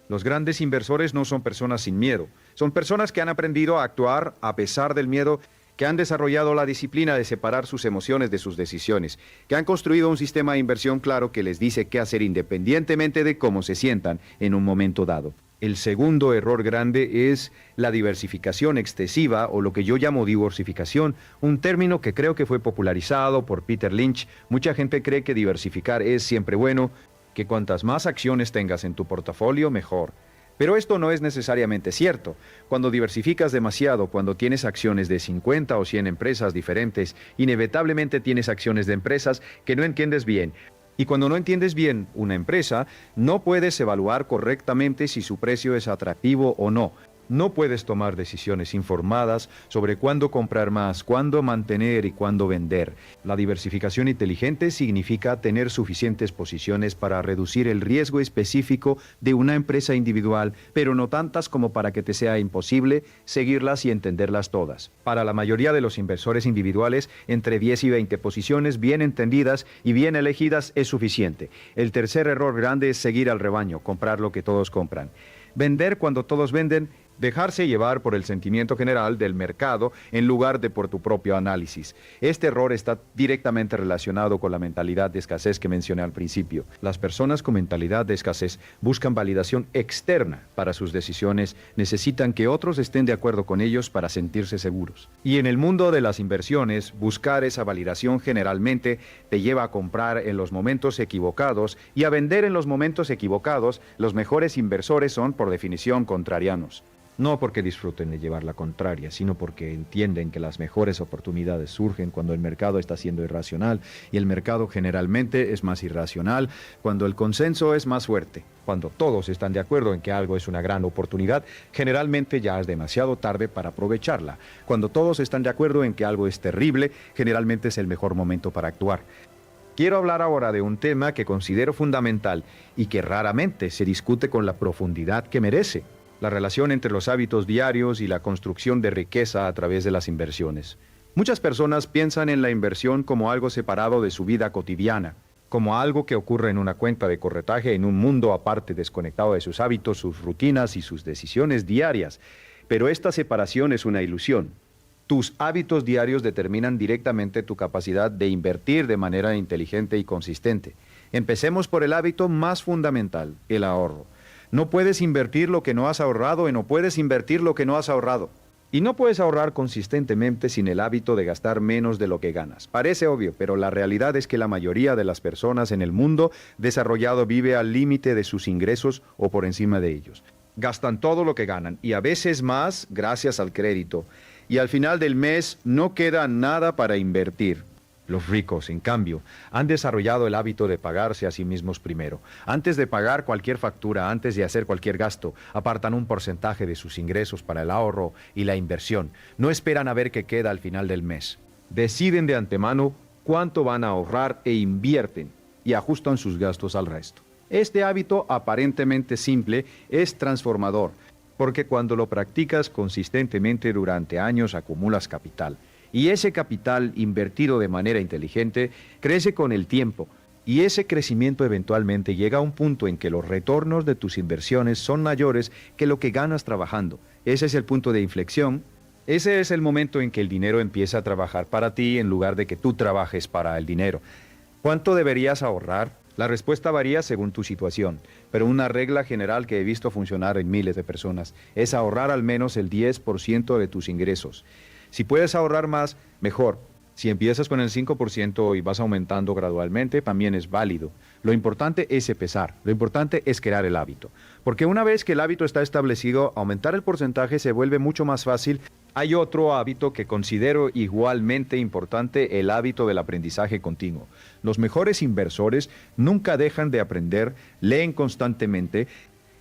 Los grandes inversores no son personas sin miedo, son personas que han aprendido a actuar a pesar del miedo, que han desarrollado la disciplina de separar sus emociones de sus decisiones, que han construido un sistema de inversión claro que les dice qué hacer independientemente de cómo se sientan en un momento dado. El segundo error grande es la diversificación excesiva, o lo que yo llamo diversificación, un término que creo que fue popularizado por Peter Lynch. Mucha gente cree que diversificar es siempre bueno, que cuantas más acciones tengas en tu portafolio, mejor. Pero esto no es necesariamente cierto. Cuando diversificas demasiado, cuando tienes acciones de 50 o 100 empresas diferentes, inevitablemente tienes acciones de empresas que no entiendes bien. Y cuando no entiendes bien una empresa, no puedes evaluar correctamente si su precio es atractivo o no. No puedes tomar decisiones informadas sobre cuándo comprar más, cuándo mantener y cuándo vender. La diversificación inteligente significa tener suficientes posiciones para reducir el riesgo específico de una empresa individual, pero no tantas como para que te sea imposible seguirlas y entenderlas todas. Para la mayoría de los inversores individuales, entre 10 y 20 posiciones bien entendidas y bien elegidas es suficiente. El tercer error grande es seguir al rebaño, comprar lo que todos compran. Vender cuando todos venden, dejarse llevar por el sentimiento general del mercado en lugar de por tu propio análisis. Este error está directamente relacionado con la mentalidad de escasez que mencioné al principio. Las personas con mentalidad de escasez buscan validación externa para sus decisiones, necesitan que otros estén de acuerdo con ellos para sentirse seguros. Y en el mundo de las inversiones, buscar esa validación generalmente te lleva a comprar en los momentos equivocados y a vender en los momentos equivocados. Los mejores inversores son, por definición, contrarianos. No porque disfruten de llevar la contraria, sino porque entienden que las mejores oportunidades surgen cuando el mercado está siendo irracional, y el mercado generalmente es más irracional cuando el consenso es más fuerte. Cuando todos están de acuerdo en que algo es una gran oportunidad, generalmente ya es demasiado tarde para aprovecharla. Cuando todos están de acuerdo en que algo es terrible, generalmente es el mejor momento para actuar. Quiero hablar ahora de un tema que considero fundamental y que raramente se discute con la profundidad que merece: la relación entre los hábitos diarios y la construcción de riqueza a través de las inversiones. Muchas personas piensan en la inversión como algo separado de su vida cotidiana, como algo que ocurre en una cuenta de corretaje en un mundo aparte, desconectado de sus hábitos, sus rutinas y sus decisiones diarias. Pero esta separación es una ilusión. Tus hábitos diarios determinan directamente tu capacidad de invertir de manera inteligente y consistente. Empecemos por el hábito más fundamental, el ahorro. No puedes invertir lo que no has ahorrado y no puedes invertir lo que no has ahorrado. Y no puedes ahorrar consistentemente sin el hábito de gastar menos de lo que ganas. Parece obvio, pero la realidad es que la mayoría de las personas en el mundo desarrollado vive al límite de sus ingresos o por encima de ellos. Gastan todo lo que ganan y a veces más gracias al crédito. Y al final del mes no queda nada para invertir. Los ricos, en cambio, han desarrollado el hábito de pagarse a sí mismos primero. Antes de pagar cualquier factura, antes de hacer cualquier gasto, apartan un porcentaje de sus ingresos para el ahorro y la inversión. No esperan a ver qué queda al final del mes. Deciden de antemano cuánto van a ahorrar e invierten, y ajustan sus gastos al resto. Este hábito aparentemente simple es transformador, porque cuando lo practicas consistentemente durante años acumulas capital. Y ese capital invertido de manera inteligente crece con el tiempo, y ese crecimiento eventualmente llega a un punto en que los retornos de tus inversiones son mayores que lo que ganas trabajando. Ese es el punto de inflexión. Ese es el momento en que el dinero empieza a trabajar para ti en lugar de que tú trabajes para el dinero. ¿Cuánto deberías ahorrar? La respuesta varía según tu situación, pero una regla general que he visto funcionar en miles de personas es ahorrar al menos el 10% de tus ingresos. Si puedes ahorrar más, mejor. Si empiezas con el 5% y vas aumentando gradualmente, también es válido. Lo importante es empezar, lo importante es crear el hábito. Porque una vez que el hábito está establecido, aumentar el porcentaje se vuelve mucho más fácil. Hay otro hábito que considero igualmente importante: el hábito del aprendizaje continuo. Los mejores inversores nunca dejan de aprender, leen constantemente,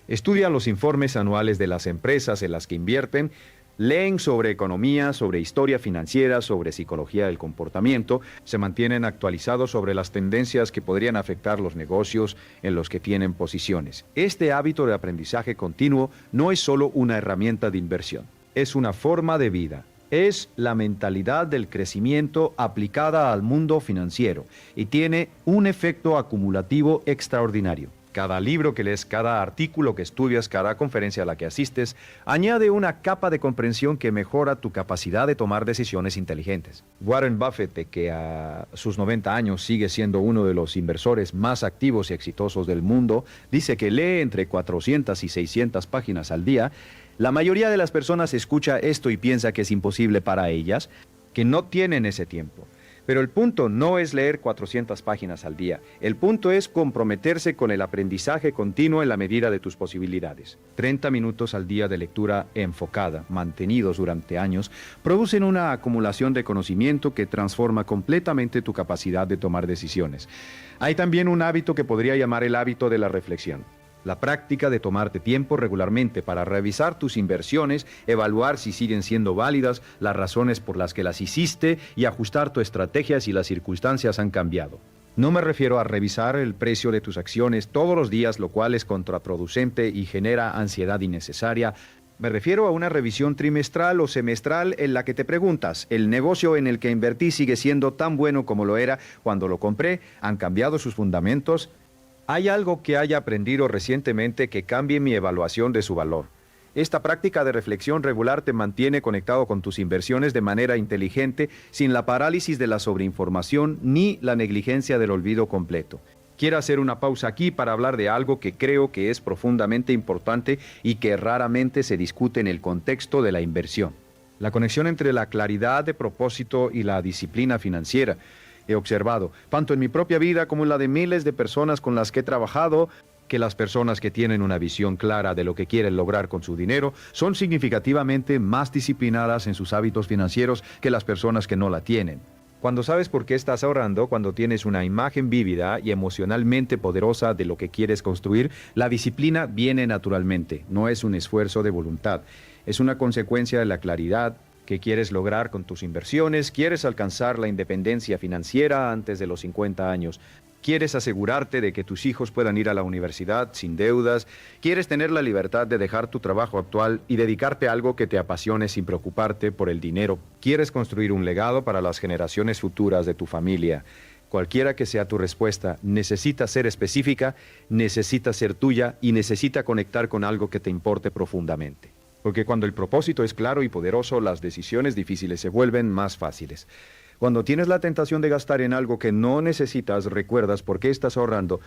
estudian los informes anuales de las empresas en las que invierten, leen sobre economía, sobre historia financiera, sobre psicología del comportamiento, se mantienen actualizados sobre las tendencias que podrían afectar los negocios en los que tienen posiciones. Este hábito de aprendizaje continuo no es solo una herramienta de inversión, es una forma de vida. Es la mentalidad del crecimiento aplicada al mundo financiero y tiene un efecto acumulativo extraordinario. Cada libro que lees, cada artículo que estudias, cada conferencia a la que asistes, añade una capa de comprensión que mejora tu capacidad de tomar decisiones inteligentes. Warren Buffett, que a sus 90 años sigue siendo uno de los inversores más activos y exitosos del mundo, dice que lee entre 400 y 600 páginas al día. La mayoría de las personas escucha esto y piensa que es imposible para ellas, que no tienen ese tiempo. Pero el punto no es leer 400 páginas al día. El punto es comprometerse con el aprendizaje continuo en la medida de tus posibilidades. 30 minutos al día de lectura enfocada, mantenidos durante años, producen una acumulación de conocimiento que transforma completamente tu capacidad de tomar decisiones. Hay también un hábito que podría llamar el hábito de la reflexión. La práctica de tomarte tiempo regularmente para revisar tus inversiones, evaluar si siguen siendo válidas, las razones por las que las hiciste y ajustar tu estrategia si las circunstancias han cambiado. No me refiero a revisar el precio de tus acciones todos los días, lo cual es contraproducente y genera ansiedad innecesaria. Me refiero a una revisión trimestral o semestral en la que te preguntas, ¿el negocio en el que invertí sigue siendo tan bueno como lo era cuando lo compré? ¿Han cambiado sus fundamentos? ¿Hay algo que haya aprendido recientemente que cambie mi evaluación de su valor? Esta práctica de reflexión regular te mantiene conectado con tus inversiones de manera inteligente, sin la parálisis de la sobreinformación ni la negligencia del olvido completo. Quiero hacer una pausa aquí para hablar de algo que creo que es profundamente importante y que raramente se discute en el contexto de la inversión: la conexión entre la claridad de propósito y la disciplina financiera. He observado, tanto en mi propia vida como en la de miles de personas con las que he trabajado, que las personas que tienen una visión clara de lo que quieren lograr con su dinero son significativamente más disciplinadas en sus hábitos financieros que las personas que no la tienen. Cuando sabes por qué estás ahorrando, cuando tienes una imagen vívida y emocionalmente poderosa de lo que quieres construir, la disciplina viene naturalmente, no es un esfuerzo de voluntad, es una consecuencia de la claridad que quieres lograr con tus inversiones. Quieres alcanzar la independencia financiera antes de los 50 años. Quieres asegurarte de que tus hijos puedan ir a la universidad sin deudas. Quieres tener la libertad de dejar tu trabajo actual y dedicarte a algo que te apasione sin preocuparte por el dinero. Quieres construir un legado para las generaciones futuras de tu familia. Cualquiera que sea tu respuesta, necesita ser específica, necesita ser tuya y necesita conectar con algo que te importe profundamente. Porque cuando el propósito es claro y poderoso, las decisiones difíciles se vuelven más fáciles. Cuando tienes la tentación de gastar en algo que no necesitas, recuerdas por qué estás ahorrando.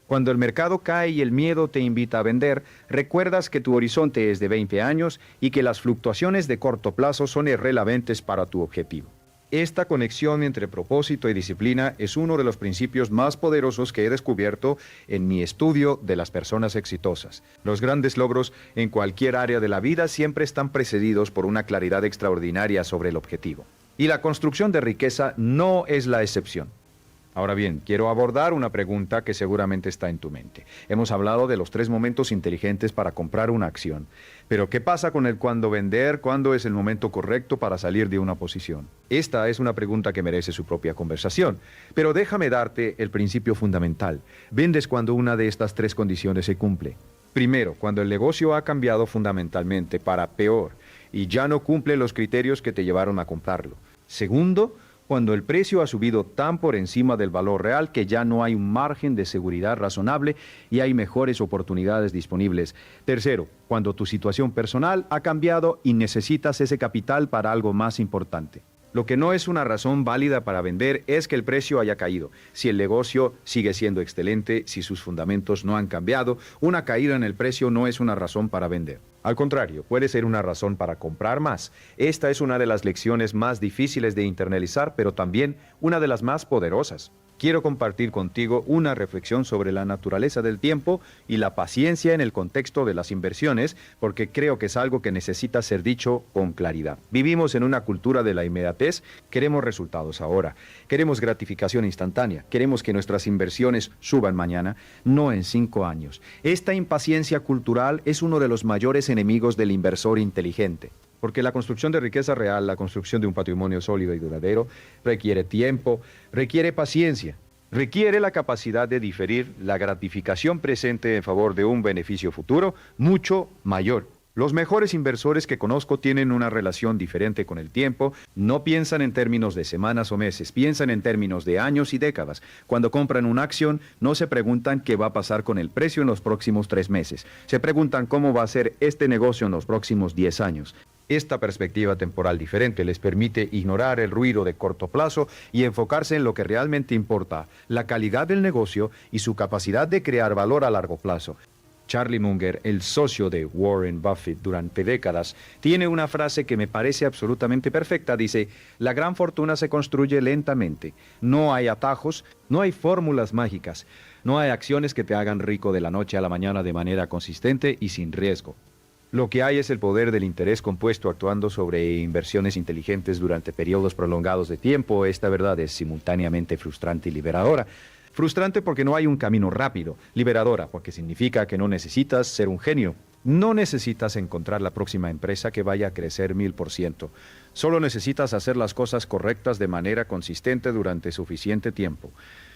Cuando el mercado cae y el miedo te invita a vender, recuerdas que tu horizonte es de 20 años y que las fluctuaciones de corto plazo son irrelevantes para tu objetivo. Esta conexión entre propósito y disciplina es uno de los principios más poderosos que he descubierto en mi estudio de las personas exitosas. Los grandes logros en cualquier área de la vida siempre están precedidos por una claridad extraordinaria sobre el objetivo. Y la construcción de riqueza no es la excepción. Ahora bien, quiero abordar una pregunta que seguramente está en tu mente. Hemos hablado de los 3 momentos inteligentes para comprar una acción. Pero ¿qué pasa con el cuándo vender? ¿Cuándo es el momento correcto para salir de una posición? Esta es una pregunta que merece su propia conversación. Pero déjame darte el principio fundamental. Vendes cuando una de estas 3 condiciones se cumple. Primero, cuando el negocio ha cambiado fundamentalmente para peor y ya no cumple los criterios que te llevaron a comprarlo. Segundo, cuando el precio ha subido tan por encima del valor real que ya no hay un margen de seguridad razonable y hay mejores oportunidades disponibles. Tercero, cuando tu situación personal ha cambiado y necesitas ese capital para algo más importante. Lo que no es una razón válida para vender es que el precio haya caído. Si el negocio sigue siendo excelente, si sus fundamentos no han cambiado, una caída en el precio no es una razón para vender. Al contrario, puede ser una razón para comprar más. Esta es una de las lecciones más difíciles de internalizar, pero también una de las más poderosas. Quiero compartir contigo una reflexión sobre la naturaleza del tiempo y la paciencia en el contexto de las inversiones, porque creo que es algo que necesita ser dicho con claridad. Vivimos en una cultura de la inmediatez, queremos resultados ahora, queremos gratificación instantánea, queremos que nuestras inversiones suban mañana, no en 5 años. Esta impaciencia cultural es uno de los mayores enemigos del inversor inteligente. Porque la construcción de riqueza real, la construcción de un patrimonio sólido y duradero, requiere tiempo, requiere paciencia, requiere la capacidad de diferir la gratificación presente en favor de un beneficio futuro mucho mayor. Los mejores inversores que conozco tienen una relación diferente con el tiempo, no piensan en términos de semanas o meses, piensan en términos de años y décadas. Cuando compran una acción, no se preguntan qué va a pasar con el precio en los próximos 3 meses, se preguntan cómo va a ser este negocio en los próximos 10 años. Esta perspectiva temporal diferente les permite ignorar el ruido de corto plazo y enfocarse en lo que realmente importa, la calidad del negocio y su capacidad de crear valor a largo plazo. Charlie Munger, el socio de Warren Buffett durante décadas, tiene una frase que me parece absolutamente perfecta. Dice, la gran fortuna se construye lentamente. No hay atajos, no hay fórmulas mágicas, no hay acciones que te hagan rico de la noche a la mañana de manera consistente y sin riesgo. Lo que hay es el poder del interés compuesto actuando sobre inversiones inteligentes durante periodos prolongados de tiempo. Esta verdad es simultáneamente frustrante y liberadora. Frustrante porque no hay un camino rápido, liberadora porque significa que no necesitas ser un genio. No necesitas encontrar la próxima empresa que vaya a crecer 1000%. Solo necesitas hacer las cosas correctas de manera consistente durante suficiente tiempo.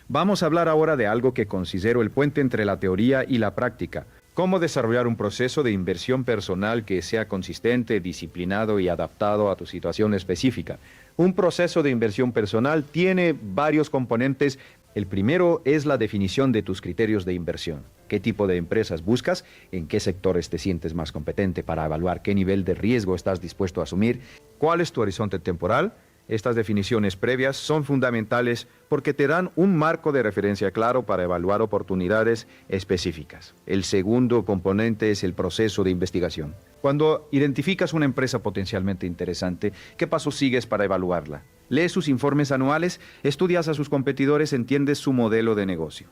Vamos a hablar ahora de algo que considero el puente entre la teoría y la práctica. Cómo desarrollar un proceso de inversión personal que sea consistente, disciplinado y adaptado a tu situación específica. Un proceso de inversión personal tiene varios componentes. El primero es la definición de tus criterios de inversión. ¿Qué tipo de empresas buscas? ¿En qué sectores te sientes más competente para evaluar qué nivel de riesgo estás dispuesto a asumir? ¿Cuál es tu horizonte temporal? Estas definiciones previas son fundamentales porque te dan un marco de referencia claro para evaluar oportunidades específicas. El segundo componente es el proceso de investigación. Cuando identificas una empresa potencialmente interesante, ¿qué pasos sigues para evaluarla? Lees sus informes anuales, estudias a sus competidores, entiendes su modelo de negocio.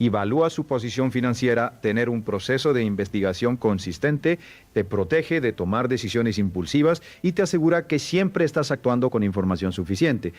Evalúa su posición financiera. Tener un proceso de investigación consistente te protege de tomar decisiones impulsivas y te asegura que siempre estás actuando con información suficiente.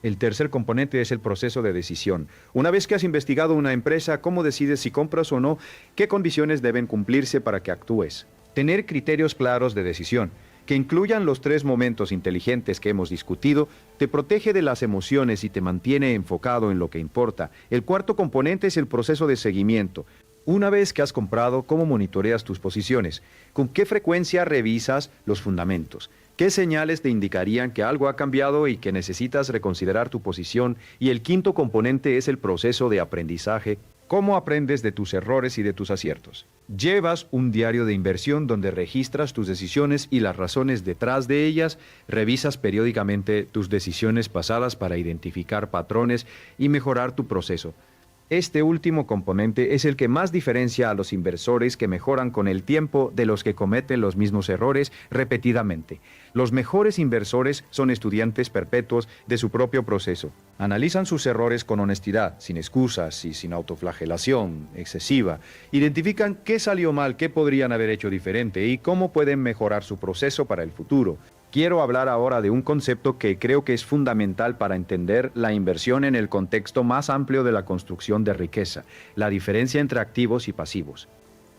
El tercer componente es el proceso de decisión. Una vez que has investigado una empresa, ¿cómo decides si compras o no? ¿Qué condiciones deben cumplirse para que actúes? Tener criterios claros de decisión, que incluyan los 3 momentos inteligentes que hemos discutido, te protege de las emociones y te mantiene enfocado en lo que importa. El cuarto componente es el proceso de seguimiento. Una vez que has comprado, ¿cómo monitoreas tus posiciones? ¿Con qué frecuencia revisas los fundamentos? ¿Qué señales te indicarían que algo ha cambiado y que necesitas reconsiderar tu posición? Y el quinto componente es el proceso de aprendizaje. ¿Cómo aprendes de tus errores y de tus aciertos? Llevas un diario de inversión donde registras tus decisiones y las razones detrás de ellas. Revisas periódicamente tus decisiones pasadas para identificar patrones y mejorar tu proceso. Este último componente es el que más diferencia a los inversores que mejoran con el tiempo de los que cometen los mismos errores repetidamente. Los mejores inversores son estudiantes perpetuos de su propio proceso. Analizan sus errores con honestidad, sin excusas y sin autoflagelación excesiva. Identifican qué salió mal, qué podrían haber hecho diferente y cómo pueden mejorar su proceso para el futuro. Quiero hablar ahora de un concepto que creo que es fundamental para entender la inversión en el contexto más amplio de la construcción de riqueza, la diferencia entre activos y pasivos.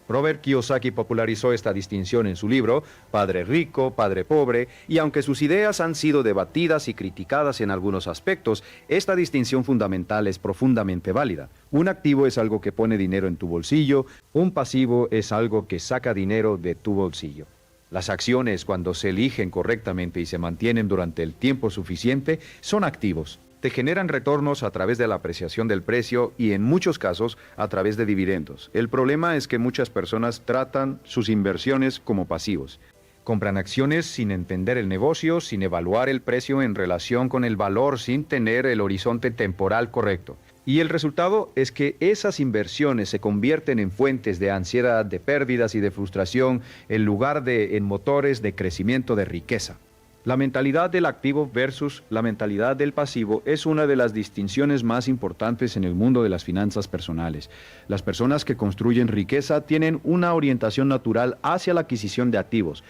Robert Kiyosaki popularizó esta distinción en su libro Padre Rico, Padre Pobre, y aunque sus ideas han sido debatidas y criticadas en algunos aspectos, esta distinción fundamental es profundamente válida. Un activo es algo que pone dinero en tu bolsillo, un pasivo es algo que saca dinero de tu bolsillo. Las acciones, cuando se eligen correctamente y se mantienen durante el tiempo suficiente, son activos. Te generan retornos a través de la apreciación del precio y en muchos casos a través de dividendos. El problema es que muchas personas tratan sus inversiones como pasivos. Compran acciones sin entender el negocio, sin evaluar el precio en relación con el valor, sin tener el horizonte temporal correcto. Y el resultado es que esas inversiones se convierten en fuentes de ansiedad, de pérdidas y de frustración, en lugar de en motores de crecimiento de riqueza. La mentalidad del activo versus la mentalidad del pasivo es una de las distinciones más importantes en el mundo de las finanzas personales. Las personas que construyen riqueza tienen una orientación natural hacia la adquisición de activos.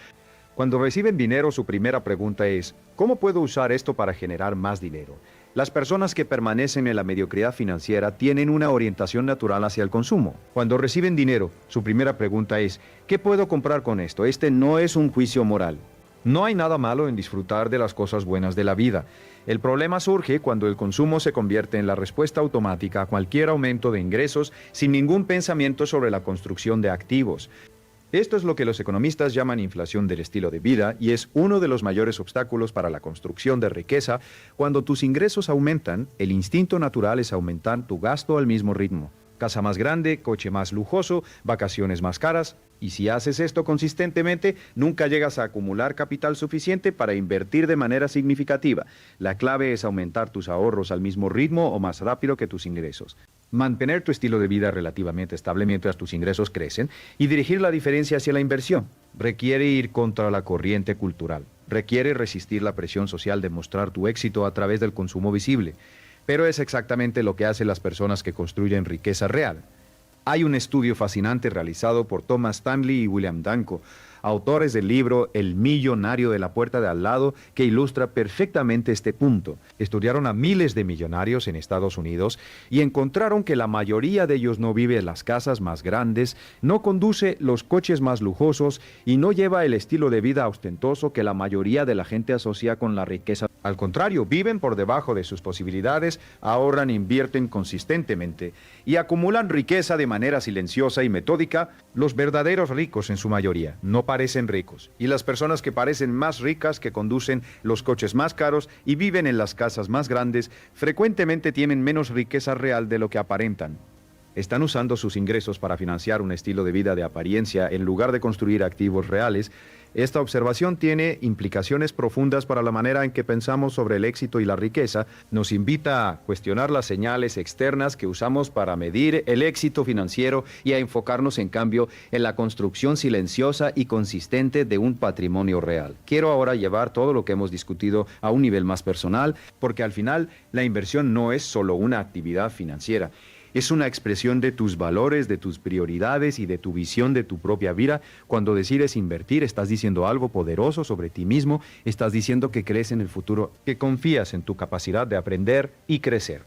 Cuando reciben dinero, su primera pregunta es, ¿cómo puedo usar esto para generar más dinero? Las personas que permanecen en la mediocridad financiera tienen una orientación natural hacia el consumo. Cuando reciben dinero, su primera pregunta es, ¿qué puedo comprar con esto? Este no es un juicio moral. No hay nada malo en disfrutar de las cosas buenas de la vida. El problema surge cuando el consumo se convierte en la respuesta automática a cualquier aumento de ingresos sin ningún pensamiento sobre la construcción de activos. Esto es lo que los economistas llaman inflación del estilo de vida y es uno de los mayores obstáculos para la construcción de riqueza. Cuando tus ingresos aumentan, el instinto natural es aumentar tu gasto al mismo ritmo. Casa más grande, coche más lujoso, vacaciones más caras. Y si haces esto consistentemente, nunca llegas a acumular capital suficiente para invertir de manera significativa. La clave es aumentar tus ahorros al mismo ritmo o más rápido que tus ingresos. mantener tu estilo de vida relativamente estable mientras tus ingresos crecen y dirigir la diferencia hacia la inversión. Requiere ir contra la corriente cultural. Requiere resistir la presión social de mostrar tu éxito a través del consumo visible. Pero es exactamente lo que hacen las personas que construyen riqueza real. Hay un estudio fascinante realizado por Thomas Stanley y William Danko, autores del libro El millonario de la puerta de al lado, que ilustra perfectamente este punto. Estudiaron a miles de millonarios en Estados Unidos y encontraron que la mayoría de ellos no vive en las casas más grandes, no conduce los coches más lujosos y no lleva el estilo de vida ostentoso que la mayoría de la gente asocia con la riqueza. Al contrario, viven por debajo de sus posibilidades, ahorran, invierten consistentemente y acumulan riqueza de manera silenciosa y metódica. Los verdaderos ricos en su mayoría no parecen ricos, y las personas que parecen más ricas, que conducen los coches más caros y viven en las casas más grandes, frecuentemente tienen menos riqueza real de lo que aparentan. Están usando sus ingresos para financiar un estilo de vida de apariencia en lugar de construir activos reales. Esta observación tiene implicaciones profundas para la manera en que pensamos sobre el éxito y la riqueza. Nos invita a cuestionar las señales externas que usamos para medir el éxito financiero y a enfocarnos, en cambio, en la construcción silenciosa y consistente de un patrimonio real. Quiero ahora llevar todo lo que hemos discutido a un nivel más personal, porque al final la inversión no es solo una actividad financiera. Es una expresión de tus valores, de tus prioridades y de tu visión de tu propia vida. Cuando decides invertir, estás diciendo algo poderoso sobre ti mismo, estás diciendo que crees en el futuro, que confías en tu capacidad de aprender y crecer,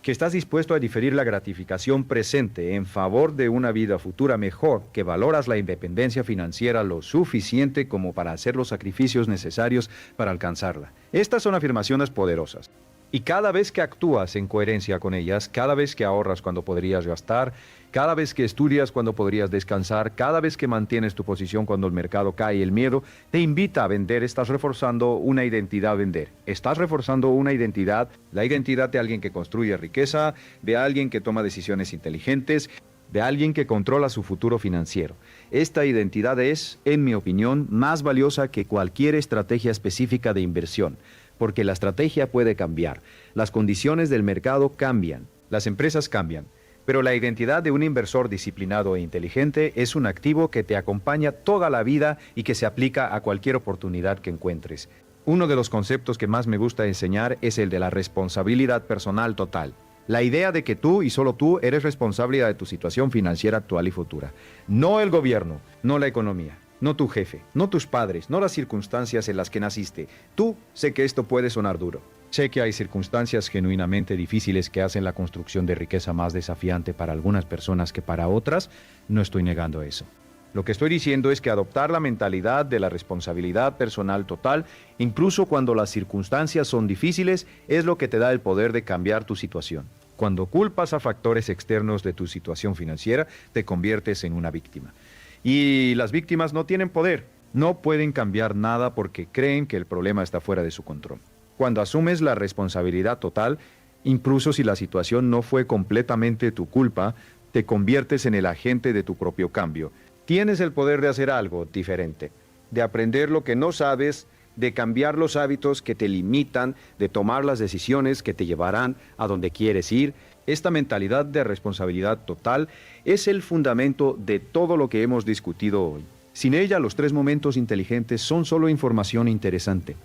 que estás dispuesto a diferir la gratificación presente en favor de una vida futura mejor, que valoras la independencia financiera lo suficiente como para hacer los sacrificios necesarios para alcanzarla. Estas son afirmaciones poderosas. Y cada vez que actúas en coherencia con ellas, cada vez que ahorras cuando podrías gastar, cada vez que estudias cuando podrías descansar, cada vez que mantienes tu posición cuando el mercado cae y el miedo te invita a vender, estás reforzando una identidad a vender. Estás reforzando una identidad, la identidad de alguien que construye riqueza, de alguien que toma decisiones inteligentes, de alguien que controla su futuro financiero. Esta identidad es, en mi opinión, más valiosa que cualquier estrategia específica de inversión, porque la estrategia puede cambiar, las condiciones del mercado cambian, las empresas cambian, pero la identidad de un inversor disciplinado e inteligente es un activo que te acompaña toda la vida y que se aplica a cualquier oportunidad que encuentres. Uno de los conceptos que más me gusta enseñar es el de la responsabilidad personal total. La idea de que tú y solo tú eres responsable de tu situación financiera actual y futura. No el gobierno, no la economía. No tu jefe, no tus padres, no las circunstancias en las que naciste. Tú, sé que esto puede sonar duro. Sé que hay circunstancias genuinamente difíciles que hacen la construcción de riqueza más desafiante para algunas personas que para otras. No estoy negando eso. Lo que estoy diciendo es que adoptar la mentalidad de la responsabilidad personal total, incluso cuando las circunstancias son difíciles, es lo que te da el poder de cambiar tu situación. Cuando culpas a factores externos de tu situación financiera, te conviertes en una víctima. Y las víctimas no tienen poder, no pueden cambiar nada porque creen que el problema está fuera de su control. Cuando asumes la responsabilidad total, incluso si la situación no fue completamente tu culpa, te conviertes en el agente de tu propio cambio. Tienes el poder de hacer algo diferente, de aprender lo que no sabes, de cambiar los hábitos que te limitan, de tomar las decisiones que te llevarán a donde quieres ir. Esta mentalidad de responsabilidad total es el fundamento de todo lo que hemos discutido hoy. Sin ella, los 3 momentos inteligentes son solo información interesante.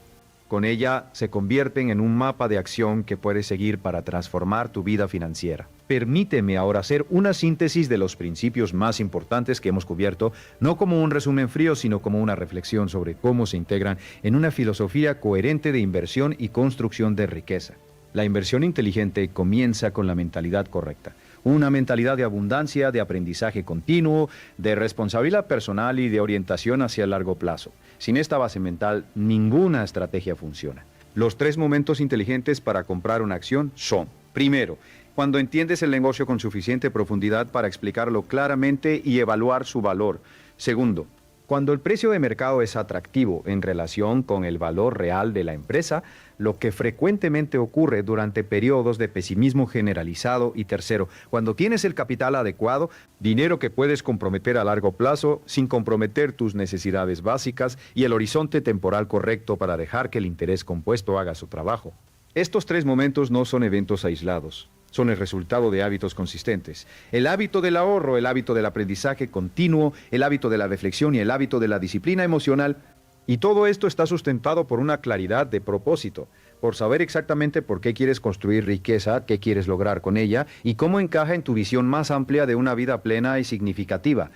Con ella se convierten en un mapa de acción que puedes seguir para transformar tu vida financiera. Permíteme ahora hacer una síntesis de los principios más importantes que hemos cubierto, no como un resumen frío, sino como una reflexión sobre cómo se integran en una filosofía coherente de inversión y construcción de riqueza. La inversión inteligente comienza con la mentalidad correcta. Una mentalidad de abundancia, de aprendizaje continuo, de responsabilidad personal y de orientación hacia el largo plazo. Sin esta base mental, ninguna estrategia funciona. Los 3 momentos inteligentes para comprar una acción son: primero, cuando entiendes el negocio con suficiente profundidad para explicarlo claramente y evaluar su valor. Segundo, cuando el precio de mercado es atractivo en relación con el valor real de la empresa, lo que frecuentemente ocurre durante periodos de pesimismo generalizado. Y tercero, cuando tienes el capital adecuado, dinero que puedes comprometer a largo plazo sin comprometer tus necesidades básicas y el horizonte temporal correcto para dejar que el interés compuesto haga su trabajo. Estos 3 momentos no son eventos aislados. son el resultado de hábitos consistentes. El hábito del ahorro, el hábito del aprendizaje continuo, el hábito de la reflexión y el hábito de la disciplina emocional. Y todo esto está sustentado por una claridad de propósito, por saber exactamente por qué quieres construir riqueza, qué quieres lograr con ella y cómo encaja en tu visión más amplia de una vida plena y significativa.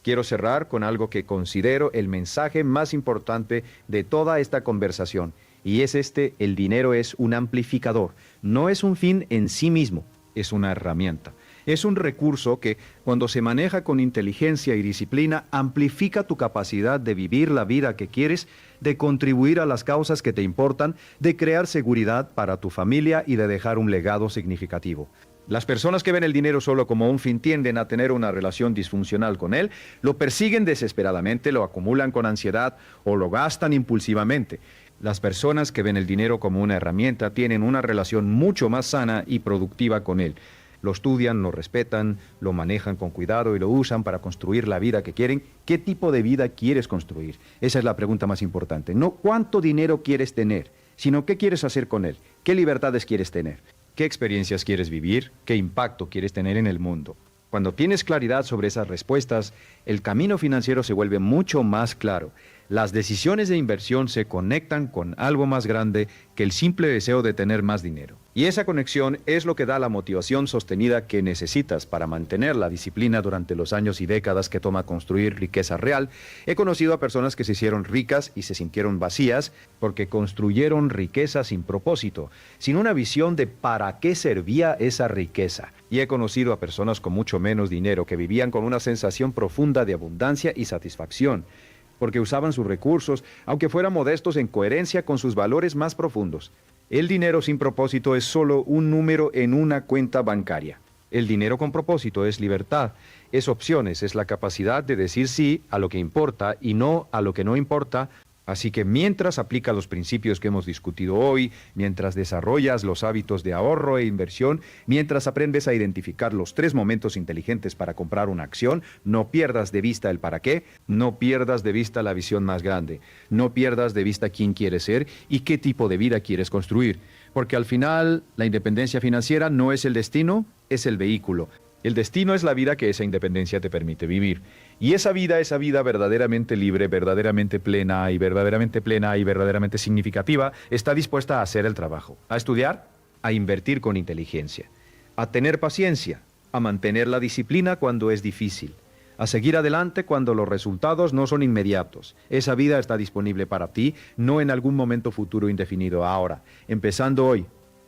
Quiero cerrar con algo que considero el mensaje más importante de toda esta conversación, y es este: el dinero es un amplificador, no es un fin en sí mismo, es una herramienta. Es un recurso que, cuando se maneja con inteligencia y disciplina, amplifica tu capacidad de vivir la vida que quieres, de contribuir a las causas que te importan, de crear seguridad para tu familia y de dejar un legado significativo. Las personas que ven el dinero solo como un fin tienden a tener una relación disfuncional con él, lo persiguen desesperadamente, lo acumulan con ansiedad o lo gastan impulsivamente. Las personas que ven el dinero como una herramienta tienen una relación mucho más sana y productiva con él. Lo estudian, lo respetan, lo manejan con cuidado y lo usan para construir la vida que quieren. ¿Qué tipo de vida quieres construir? Esa es la pregunta más importante. No cuánto dinero quieres tener, sino qué quieres hacer con él, qué libertades quieres tener, qué experiencias quieres vivir, qué impacto quieres tener en el mundo. Cuando tienes claridad sobre esas respuestas, el camino financiero se vuelve mucho más claro. Las decisiones de inversión se conectan con algo más grande que el simple deseo de tener más dinero. Y esa conexión es lo que da la motivación sostenida que necesitas para mantener la disciplina durante los años y décadas que toma construir riqueza real. He conocido a personas que se hicieron ricas y se sintieron vacías porque construyeron riqueza sin propósito, sin una visión de para qué servía esa riqueza. Y he conocido a personas con mucho menos dinero que vivían con una sensación profunda de abundancia y satisfacción, porque usaban sus recursos, aunque fueran modestos, en coherencia con sus valores más profundos. El dinero sin propósito es solo un número en una cuenta bancaria. El dinero con propósito es libertad, es opciones, es la capacidad de decir sí a lo que importa y no a lo que no importa. Así que mientras aplicas los principios que hemos discutido hoy, mientras desarrollas los hábitos de ahorro e inversión, mientras aprendes a identificar los 3 momentos inteligentes para comprar una acción, no pierdas de vista el para qué, no pierdas de vista la visión más grande, no pierdas de vista quién quieres ser y qué tipo de vida quieres construir. Porque al final, la independencia financiera no es el destino, es el vehículo. El destino es la vida que esa independencia te permite vivir. Y esa vida verdaderamente libre, verdaderamente plena y verdaderamente significativa, está dispuesta a hacer el trabajo, a estudiar, a invertir con inteligencia, a tener paciencia, a mantener la disciplina cuando es difícil, a seguir adelante cuando los resultados no son inmediatos. Esa vida está disponible para ti, no en algún momento futuro indefinido, ahora, empezando hoy.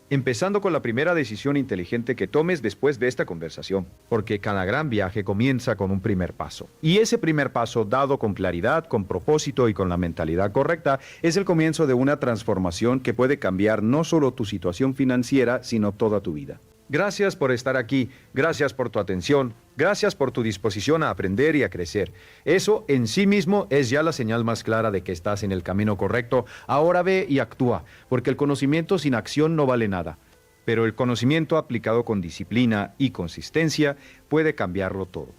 Empezando con la primera decisión inteligente que tomes después de esta conversación, porque cada gran viaje comienza con un primer paso. Y ese primer paso, dado con claridad, con propósito y con la mentalidad correcta, es el comienzo de una transformación que puede cambiar no solo tu situación financiera, sino toda tu vida. Gracias por estar aquí, gracias por tu atención, gracias por tu disposición a aprender y a crecer. Eso en sí mismo es ya la señal más clara de que estás en el camino correcto. Ahora ve y actúa, porque el conocimiento sin acción no vale nada. Pero el conocimiento aplicado con disciplina y consistencia puede cambiarlo todo.